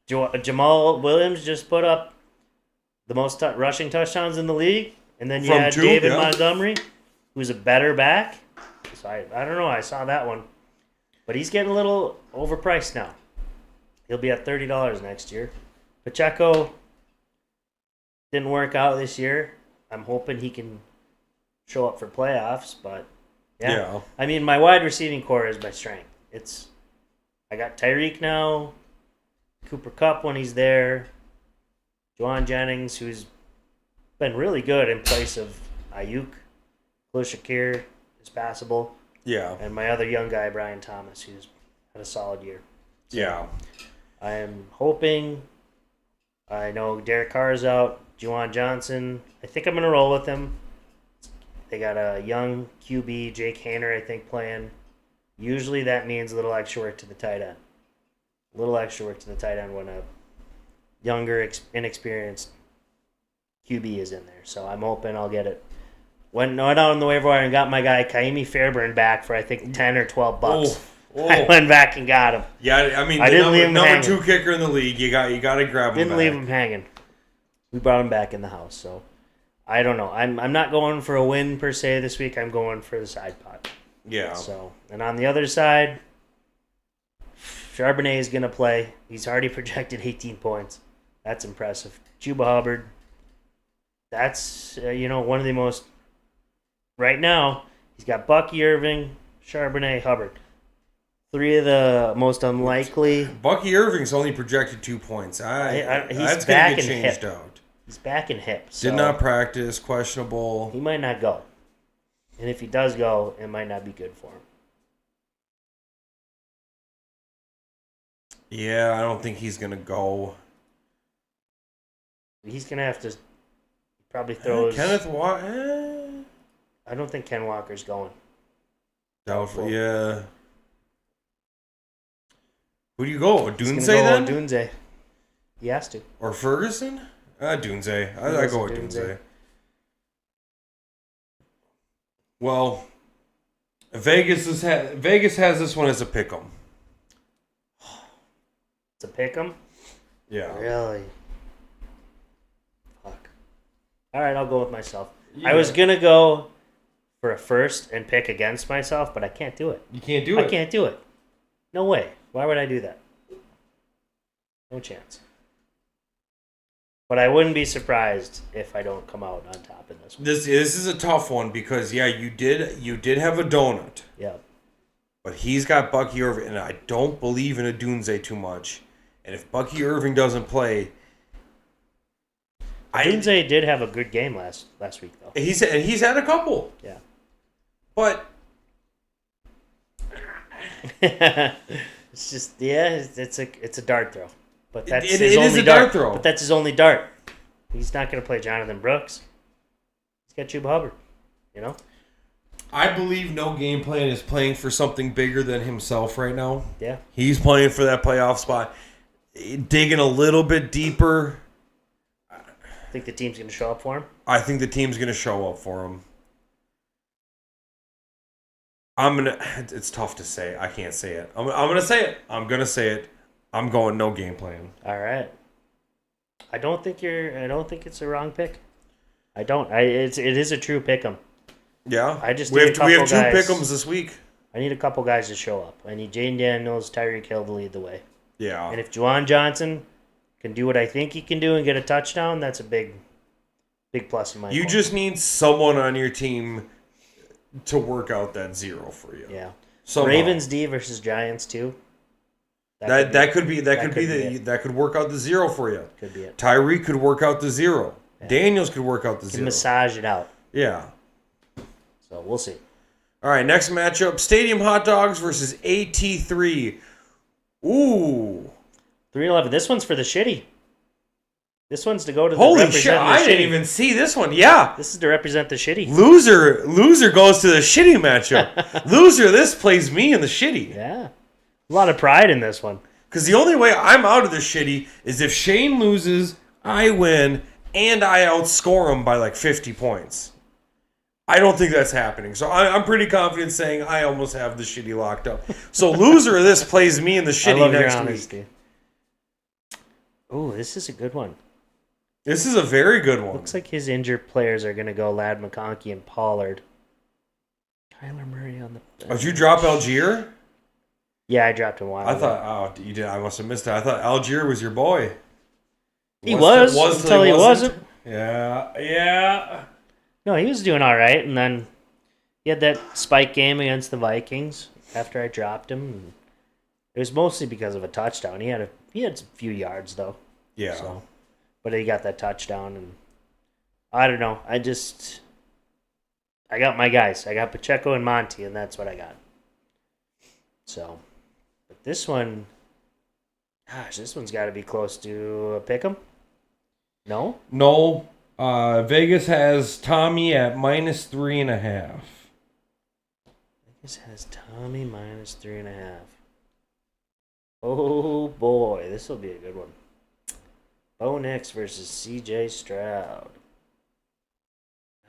Jamal Williams just put up the most rushing touchdowns in the league, and then you had David Montgomery, who's a better back. So I don't know. I saw that one, but he's getting a little overpriced now. He'll be at $30 next year. Pacheco didn't work out this year. I'm hoping he can show up for playoffs, but yeah. My wide receiving core is my strength. I got Tyreek now, Cooper Kupp when he's there, Juwan Jennings, who's been really good in place of Ayuk, Khalil Shakir is passable. Yeah. And my other young guy, Brian Thomas, who's had a solid year. So yeah. I am hoping. I know Derek Carr is out. Juwan Johnson, I think I'm going to roll with him. They got a young QB, Jake Haener, I think, playing. Usually that means a little extra work to the tight end. A little extra work to the tight end when a younger, inexperienced QB is in there. So I'm hoping I'll get it. Went out on the waiver wire and got my guy Kaimi Fairbairn back for I think $10 or $12. I went back and got him. Yeah, I didn't leave him number hanging. 2 kicker in the league. You got to grab him. Didn't leave him hanging. We brought him back in the house. So I don't know. I'm not going for a win per se this week. I'm going for the side pot. Yeah. So and on the other side, Charbonnet is going to play. He's already projected 18 points. That's impressive. Chuba Hubbard. That's one of the most. Right now, he's got Bucky Irving, Charbonnet, Hubbard. 3 of the most unlikely. Bucky Irving's only projected 2 points. He's that's back going to get changed hip. out. He's back in hip. So did not practice, questionable. He might not go. And if he does go, it might not be good for him. Yeah, I don't think he's going to go. He's going to have to probably throw Kenneth Walker. I don't think Ken Walker's going. Doubtful, yeah. Who do you go? Dunze then? Dunze. He has to. Or Ferguson? Dunze. I go with Dunze. Well, Vegas has this one as a pick'em. It's a pick'em? Yeah. Really? Fuck. All right, I'll go with myself. Yeah. I was going to go for a first and pick against myself, but I can't do it. You can't do it? I can't do it. No way. Why would I do that? No chance. But I wouldn't be surprised if I don't come out on top in this one. This is a tough one because you did have a donut. Yeah. But he's got Bucky Irving, and I don't believe in a Dunze too much. And if Bucky Irving doesn't play, Dunze did have a good game last week though. He's had a couple. Yeah. But it's just it's a dart throw. But that's it his is only a dart throw. But that's his only dart. He's not going to play Jonathan Brooks. He's got Chuba Hubbard. I believe no game plan is playing for something bigger than himself right now. Yeah. He's playing for that playoff spot. Digging a little bit deeper. Think the team's going to show up for him? I think the team's going to show up for him. It's tough to say. I can't say it. I'm going to say it. I'm going to say it. I'm going no game plan. All right. I don't think it's a wrong pick. I don't. It is a true pick 'em. Yeah. I just we have 2 guys, pick'ems this week. I need a couple guys to show up. I need Jaden Daniels, Tyreek Hill to lead the way. Yeah. And if Juwan Johnson can do what I think he can do and get a touchdown, that's a big plus in my You just need someone on your team to work out that 0 for you. Yeah. Somehow. Ravens D versus Giants too. That could work out the 0 for you. Could be it. Tyreek could work out the 0. Yeah. Daniels could work out the 0. Massage it out. Yeah. So we'll see. All right, next matchup: Stadium Hot Dogs versus AT3. Ooh. 3-11. This one's for the shitty. This one's to go to the Holy shit! I didn't even see this one. Yeah. This is to represent the shitty. Loser goes to the shitty matchup. Loser, this plays me in the shitty. Yeah. A lot of pride in this one. Because the only way I'm out of the shitty is if Shane loses, I win, and I outscore him by like 50 points. I don't think that's happening. So I'm pretty confident saying I almost have the shitty locked up. So loser of this plays me in the shitty next week. Oh, this is a good one. This is a very good one. Looks like his injured players are going to go Ladd McConkey and Pollard. Kyler Murray on the... Did you drop Algier? Yeah, I dropped him a while ago. Oh, you did. I must have missed it. I thought Algier was your boy. He was until he wasn't. Yeah. No, he was doing all right, and then he had that spike game against the Vikings after I dropped him. And it was mostly because of a touchdown. He had a few yards though. Yeah. So, but he got that touchdown, and I don't know. I got my guys. I got Pacheco and Monty, and that's what I got. So, but this one, gosh, this one's got to be close to a pick'em. No. Vegas has Tommy at -3.5. Vegas has Tommy -3.5. Oh boy, this will be a good one. Bo Nix versus C.J. Stroud.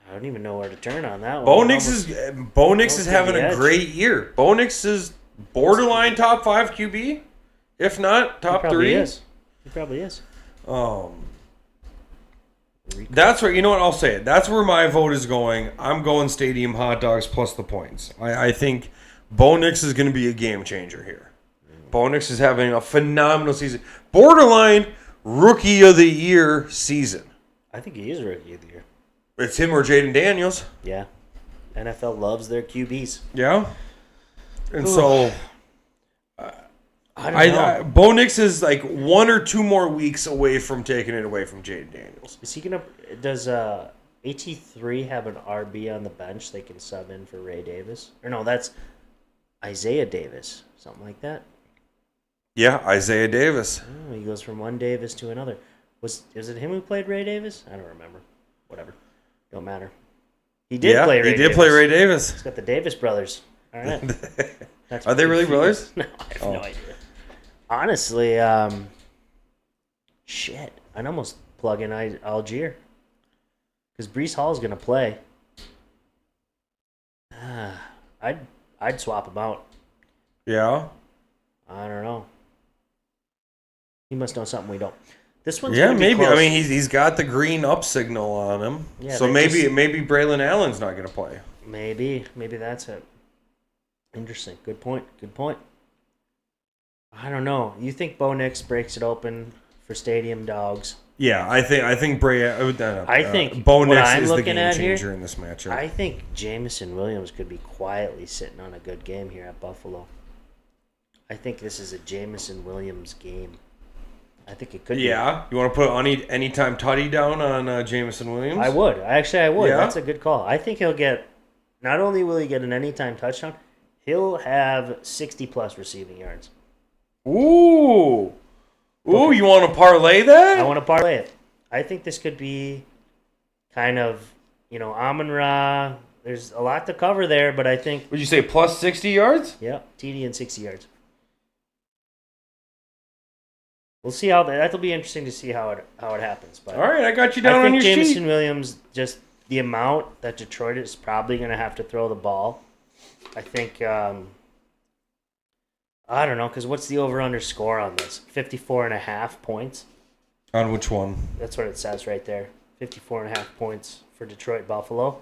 I don't even know where to turn on that one. Bo Nix is having a great year. Bo Nix is borderline top 5 QB, if not top 3. He probably is. That's right. You know what? I'll say it. That's where my vote is going. I'm going Stadium Hot Dogs plus the points. I think Bo Nix is going to be a game changer here. Bo Nix is having a phenomenal season. Borderline Rookie of the Year season. I think he is Rookie of the Year. It's him or Jaden Daniels. Yeah. NFL loves their QBs. Yeah. And so... I don't know. Bo Nix is like 1 or 2 more weeks away from taking it away from Jaden Daniels. Is he gonna? Does AT3 have an RB on the bench they can sub in for Ray Davis? Or no, that's Isaiah Davis, something like that. Yeah, Isaiah Davis. Oh, he goes from one Davis to another. Was it him who played Ray Davis? I don't remember. Whatever, don't matter. He did play Ray Davis. He did play Ray Davis. He's got the Davis brothers. All right. Are they really brothers? No, I have no idea. Honestly, shit. I'd almost plug in Algier. Because Breece Hall's going to play. I'd swap him out. Yeah? I don't know. He must know something we don't. This one's maybe. Close. I mean, he's got the green up signal on him. Yeah, so maybe Braylon Allen's not going to play. Maybe that's it. Interesting. Good point. I don't know. You think Bo Nix breaks it open for Stadium Dogs? Yeah, I think Bo Nix is the game changer in this matchup. I think Jameson Williams could be quietly sitting on a good game here at Buffalo. I think this is a Jameson Williams game. I think it could be. Yeah? You want to put anytime tutty down on Jameson Williams? I would. Actually, I would. Yeah? That's a good call. I think he'll get, not only will he get an anytime touchdown, he'll have 60-plus receiving yards. Ooh, you want to parlay that? I want to parlay it. I think this could be kind of, Amon-Ra. There's a lot to cover there, but I think... Would you say plus 60 yards? Yeah, TD and 60 yards. We'll see how that'll be interesting to see how it happens. But all right, I got you down on your sheet. I think Jameson Williams, just the amount that Detroit is probably going to have to throw the ball. I think... I don't know, because what's the over-under score on this? 54.5 points? On which one? That's what it says right there. 54.5 points for Detroit Buffalo.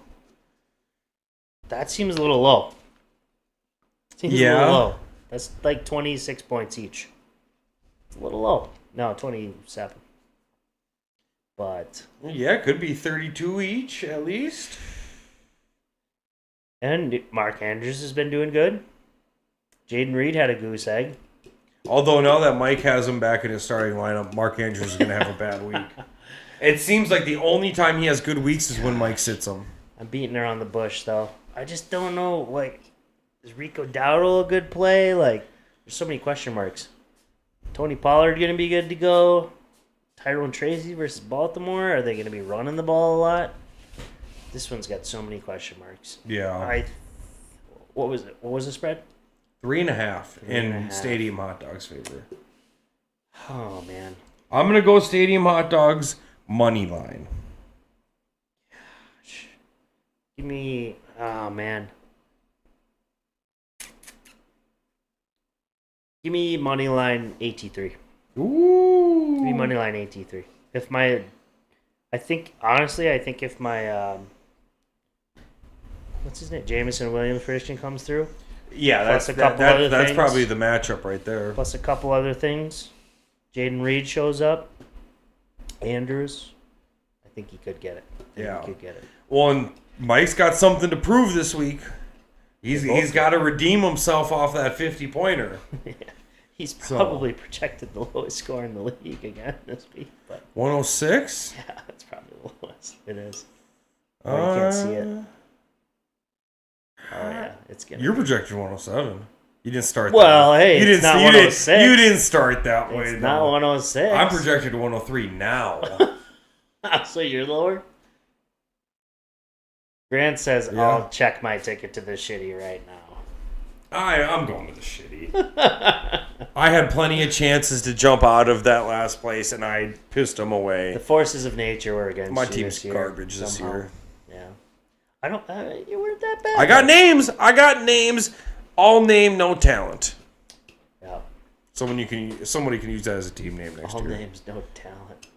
That seems a little low. Seems a little low. That's like 26 points each. It's a little low. No, 27. But yeah, it could be 32 each at least. And Mark Andrews has been doing good. Jaden Reed had a goose egg. Although now that Mike has him back in his starting lineup, Mark Andrews is going to have a bad week. It seems like the only time he has good weeks is when Mike sits him. I'm beating around the bush, though. I just don't know, like, is Rico Dowdle a good play? Like, there's so many question marks. Tony Pollard going to be good to go? Tyrone Tracy versus Baltimore? Are they going to be running the ball a lot? This one's got so many question marks. Yeah. What was it? What was the spread? 3.5 in Stadium Hot Dogs' favor. Oh, man. I'm going to go Stadium Hot Dogs money line. Gosh. Give me... Oh, man. Give me money line AT3. Ooh. Give me money line AT3. If my... I think if my... what's his name? Jameson Williams prediction comes through. Yeah, that's probably the matchup right there. Plus a couple other things. Jaden Reed shows up. Andrews. I think he could get it. He could get it. Well, and Mike's got something to prove this week. He's got to redeem himself off that 50-pointer. Yeah. He's probably projected the lowest score in the league again this week. But 106? Yeah, that's probably the lowest. It is. Oh, you can't see it. Oh, yeah. It's gonna You're projected 107. You didn't start well, that hey, it's not 106. You didn't start that way, It's not 106. I'm projected 103 now. So you're lower? Grant says, I'll check my ticket to the shitty right now. I'm going to the shitty. I had plenty of chances to jump out of that last place, and I pissed them away. The forces of nature were against my you team's this year, garbage this year. Yeah. I don't... you weren't that bad. I got names. All name, no talent. Yeah. Somebody can use that as a team name next year. All names, no talent.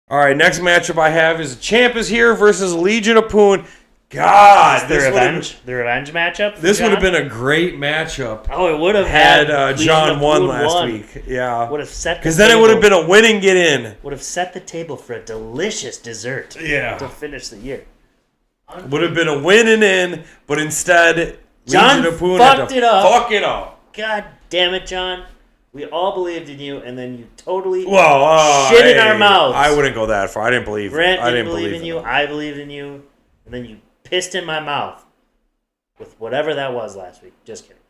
All right, next matchup I have is Champ is here versus Legion of Poon. God, the revenge matchup. This would have been a great matchup. Oh, it would have had John won last week. Yeah, would have set because then it would have been a win and get in. Would have set the table for a delicious dessert. Yeah, to finish the year. Would have been a win and in, but instead John Legion of Poon fucked it up. Fuck it up. God damn it, John. We all believed in you, and then you totally shit in our mouths. I wouldn't go that far. I didn't believe. Brent didn't believe in you. I believed in you, and then you pissed in my mouth with whatever that was last week. Just kidding.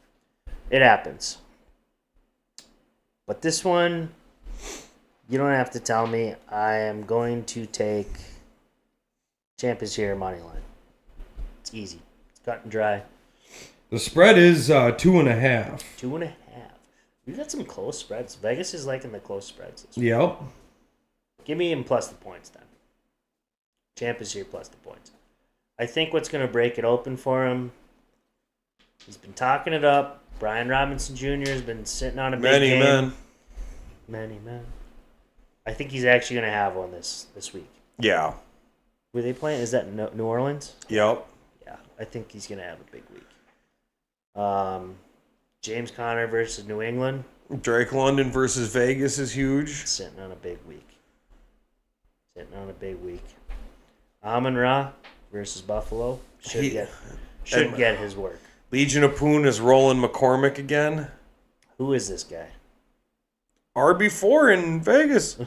It happens. But this one, you don't have to tell me. I am going to take Champ is here money line. It's easy. It's cut and dry. The spread is 2.5. 2.5. We've got some close spreads. Vegas is liking the close spreads. Yep. Give me him plus the points then. Champ is here plus the points. I think what's going to break it open for him, he's been talking it up. Brian Robinson Jr. has been sitting on a big game. Many men. I think he's actually going to have one this week. Yeah. Were they playing? Is that New Orleans? Yep. Yeah, I think he's going to have a big week. James Conner versus New England. Drake London versus Vegas is huge. Sitting on a big week. Amon-Ra versus Buffalo. Should get his work. Legion of Poon is rolling McCormick again. Who is this guy? RB4 in Vegas. You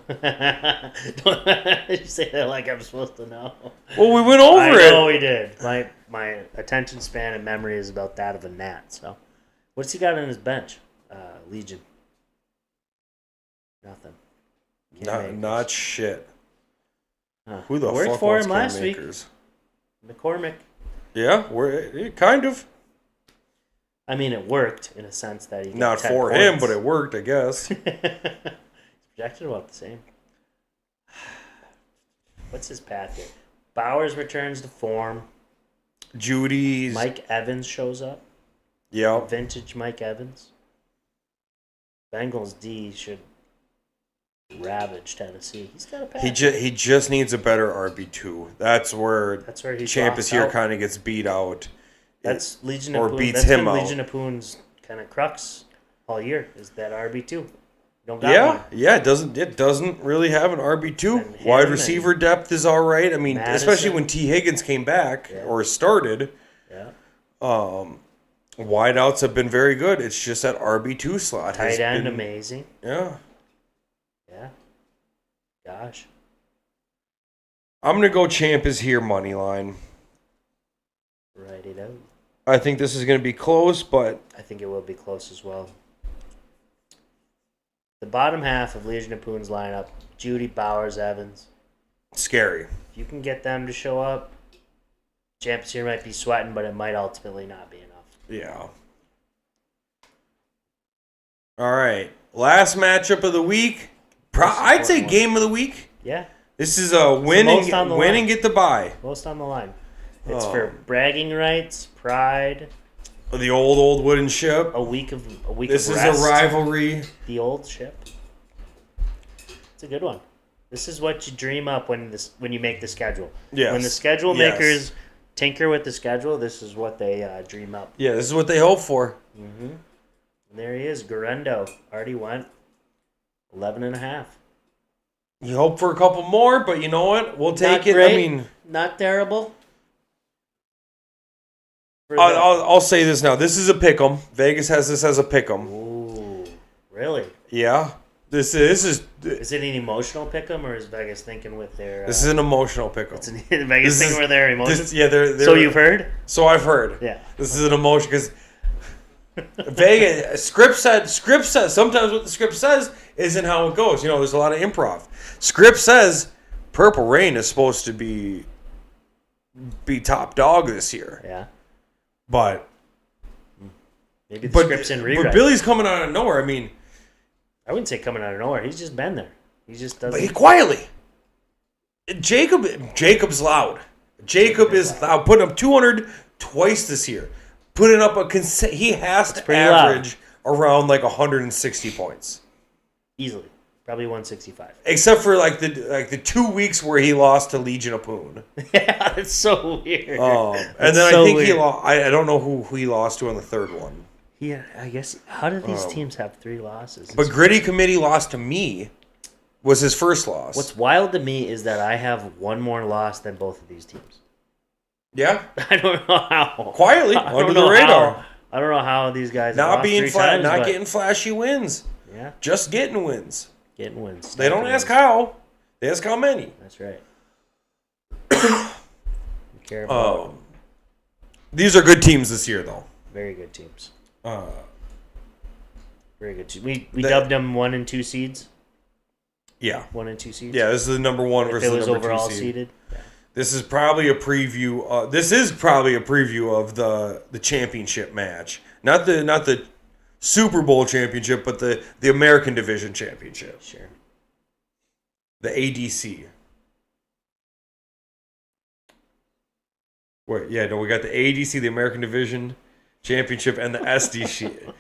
say that like I'm supposed to know. Well, we went over it. I know we did. My attention span and memory is about that of a gnat. So, what's he got on his bench? Legion. Nothing. Not shit. Huh. Who the worked fuck for wants him last week? McCormick. Yeah, kind of. I mean, it worked in a sense that he got not 10 for points. him, but it worked, I guess. He's projected about the same. What's his path here? Bowers returns to form. Judy's. Mike Evans shows up. Yep. Vintage Mike Evans. Bengals D should ravage Tennessee. He's got a pass. He just needs a better RB2. That's where he's Champ is here kind of gets beat out. That's Legion or of Poon. beats That's him been out. Legion of Poon's kind of crux all year is that RB2. Don't got one. Yeah, it doesn't really have an RB2. Wide receiver depth is all right. I mean, Madison. especially when T. Higgins came back or started. Yeah. Wideouts have been very good. It's just that RB2 slot Tight end amazing. Yeah. Yeah. Gosh. I'm gonna go Champ is here money line. Write it out. I think this is gonna be close, but I think it will be close as well. The bottom half of Legion of Poon's lineup, Judy, Bowers, Evans. Scary. If you can get them to show up, Champs here might be sweating, but it might ultimately not be enough. Yeah. All right. Last matchup of the week. I'd say game of the week. Yeah. This is a win and get the bye. Most on the line. It's for bragging rights, pride. The old wooden ship. A week of This is rest. a rivalry. The old ship. It's a good one. This is what you dream up when you make the schedule. Yes. When the schedule makers tinker with the schedule, this is what they dream up. Yeah, this is what they hope for. Mm-hmm. And there he is, Garendo. Already went 11.5. You hope for a couple more, but you know what? We'll take Not it. great, I mean, not terrible. I'll say this now. This is a pick'em. Vegas has this as a pick'em. Ooh, really? Yeah. This is. Is it an emotional pick'em, or is Vegas thinking with their? This is an emotional pick'em. It's Vegas thinking with their emotions. They're. So you've heard? So I've heard. Yeah. This is an emotion because Vegas script says sometimes what the script says isn't how it goes. You know, there's a lot of improv. Script says Purple Rain is supposed to be top dog this year. Yeah. But maybe the script's in rewrite. But Billy's coming out of nowhere. I mean, I wouldn't say coming out of nowhere. He's just been there. He just doesn't. But he quietly. Jacob's loud. Jacob is loud. Putting up 200 twice this year. Putting up he has to average around like 160 points. Easily. Probably 165. Except for like the 2 weeks where he lost to Legion of Poon. Yeah, it's so weird. And then I think he lost. I don't know who he lost to on the third one. Yeah, I guess. How do these teams have 3 losses? But Gritty Committee lost to me. Was his first loss. What's wild to me is that I have one more loss than both of these teams. Yeah. I don't know how. Quietly under the radar. I don't know how these guys not being times, getting flashy wins. Yeah. Just getting wins. Getting wins. They don't ask how. They ask how many. That's right. Care about these are good teams this year, though. Very good teams. Very good teams. We dubbed them 1 and 2 seeds. Yeah. 1 and 2 seeds. Yeah, this is the number 1 versus the number 2 seed. overall seeded. Yeah. This is probably a preview. This is probably a preview of the championship match, not the Super Bowl championship, but the American Division championship. Sure. The ADC. Wait, yeah, no, we got the ADC, the American Division championship, and the SHDC,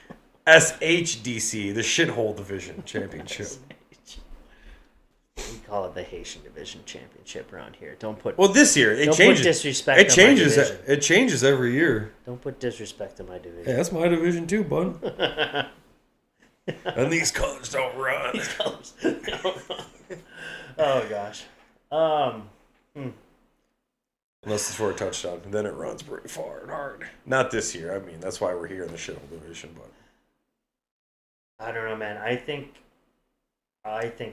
the shithole division championship. We call it the Haitian Division Championship around here. Don't put. Well, this year it changes. Put disrespect. It changes. My division. It changes every year. Don't put disrespect to my division. Yeah, that's my division too, bud. And these colors don't run. These colors don't run. Oh gosh. Unless it's for a touchdown, and then it runs pretty far and hard. Not this year. I mean, that's why we're here in the shithole division. But I don't know, man. I think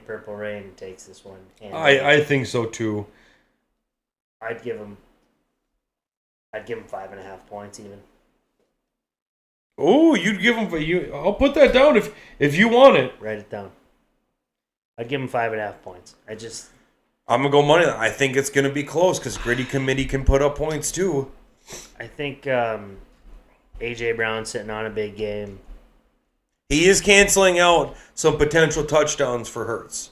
Purple Rain takes this one. I think so too. I'd give him 5.5 points even. Oh, you'd give him I'll put that down if you want it. Write it down. I'd give him 5.5 points. I'm gonna go money. I think it's gonna be close because Gritty Committee can put up points too. I think AJ Brown sitting on a big game. He is canceling out some potential touchdowns for Hurts.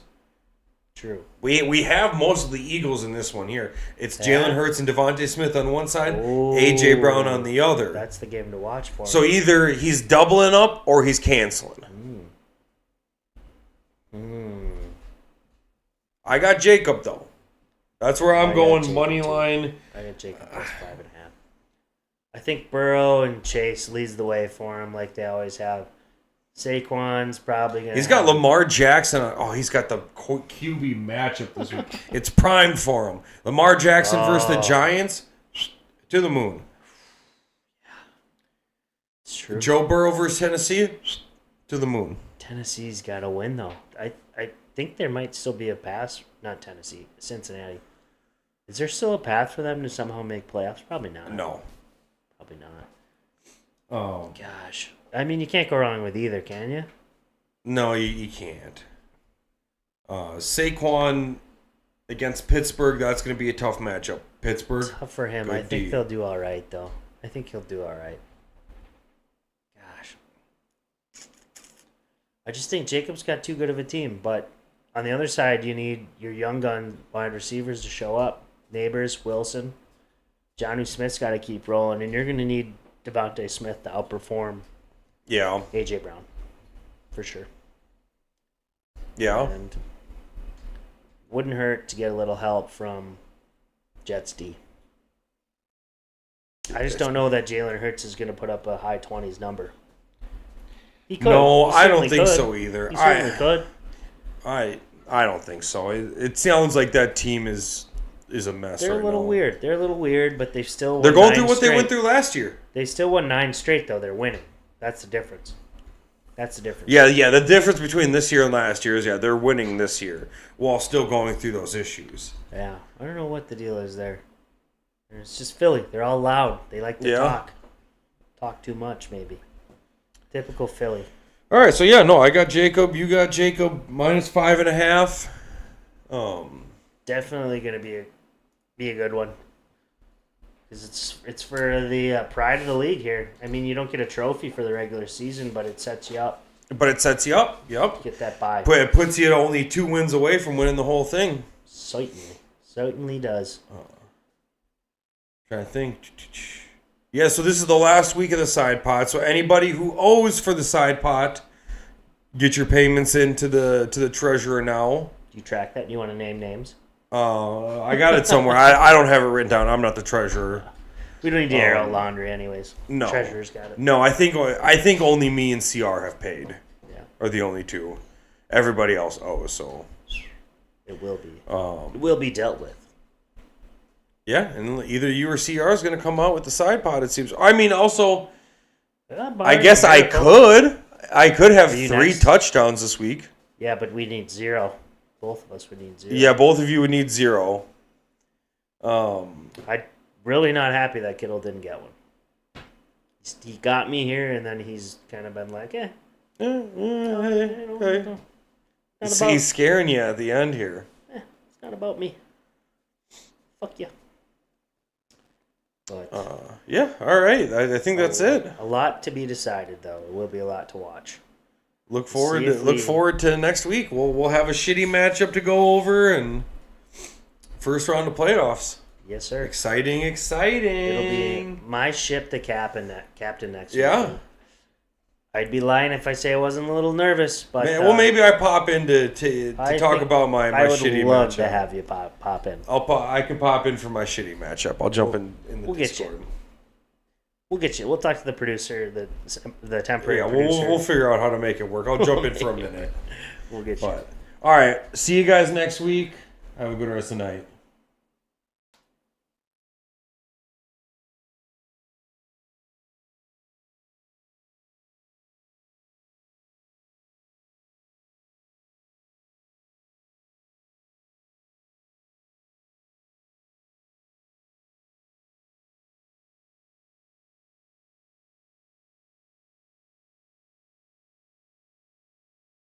True. We have most of the Eagles in this one here. It's Jalen Hurts and Devontae Smith on one side, Ooh, AJ Brown on the other. That's the game to watch for. So either he's doubling up or he's canceling. I got Jacob, though. That's where I'm going, money too. line. I got Jacob plus 5.5. I think Burrow and Chase leads the way for him like they always have. Saquon's probably going to He's got Lamar Jackson. Oh, he's got the QB matchup this week. It's primed for him. Lamar Jackson versus the Giants, to the moon. It's true. Joe Burrow versus Tennessee, to the moon. Tennessee's got to win, though. I think there might still be a pass. Not Tennessee, Cincinnati. Is there still a path for them to somehow make playoffs? Probably not. No. Probably not. Oh. Gosh. I mean, you can't go wrong with either, can you? No, you can't. Saquon against Pittsburgh, that's going to be a tough matchup. Pittsburgh. Tough for him. I think they'll do all right, though. I think he'll do all right. Gosh. I just think Jacob's got too good of a team. But on the other side, you need your young gun wide receivers to show up. Neighbors, Wilson. Jonnu Smith's got to keep rolling. And you're going to need Devontae Smith to outperform A.J. Brown. For sure. Yeah. And wouldn't hurt to get a little help from Jets D. I just don't know that Jalen Hurts is going to put up a high 20s number. He could. No, He I don't think could. so either. He certainly could. I don't think so. It sounds like that team is a mess. They're a little weird. They're a little weird, but they've still won They're going through 9 what straight. they went through last year. They still won 9 straight, though. They're winning. That's the difference. Yeah. The difference between this year and last year is they're winning this year while still going through those issues. Yeah, I don't know what the deal is there. It's just Philly. They're all loud. They like to talk too much, maybe. Typical Philly. All right, so I got Jacob. You got Jacob minus 5.5. Definitely gonna be a good one. Because it's for the pride of the league here. I mean, you don't get a trophy for the regular season, but it sets you up. Yep. Get that bye. But it puts you at only 2 wins away from winning the whole thing. Certainly does. Trying to think. Yeah, so this is the last week of the side pot. So anybody who owes for the side pot, get your payments into the treasurer now. Do you track that? Do you want to name names? I got it somewhere. I don't have it written down. I'm not the treasurer. We don't need to air out laundry anyways. No. Treasurer's got it. No, I think only me and CR have paid. Yeah. Are the only two. Everybody else owes, so. It will be. It will be dealt with. Yeah, and either you or CR is going to come out with the side pot, it seems. I mean, also, I guess I could. I could have 3 touchdowns this week. Yeah, but we need 0. Both of us would need 0. Yeah, both of you would need 0. I'm really not happy that Kittle didn't get one. He got me here, and then he's kind of been like, He's scaring you at the end here. It's not about me. Fuck you. But all right. I think that's it. A lot to be decided, though. It will be a lot to watch. Look forward to next week. We'll have a shitty matchup to go over and first round of playoffs. Yes, sir. Exciting. It'll be my ship to captain next week. Yeah. I'd be lying if I say I wasn't a little nervous, but maybe I pop in to talk about my shitty matchup. I would love to have you pop in. I can pop in for my shitty matchup. I'll jump in the Discord. We'll get you. We'll talk to the producer, the temporary producer. We'll figure out how to make it work. I'll jump in for a minute. We'll get you. All right. See you guys next week. Have a good rest of the night.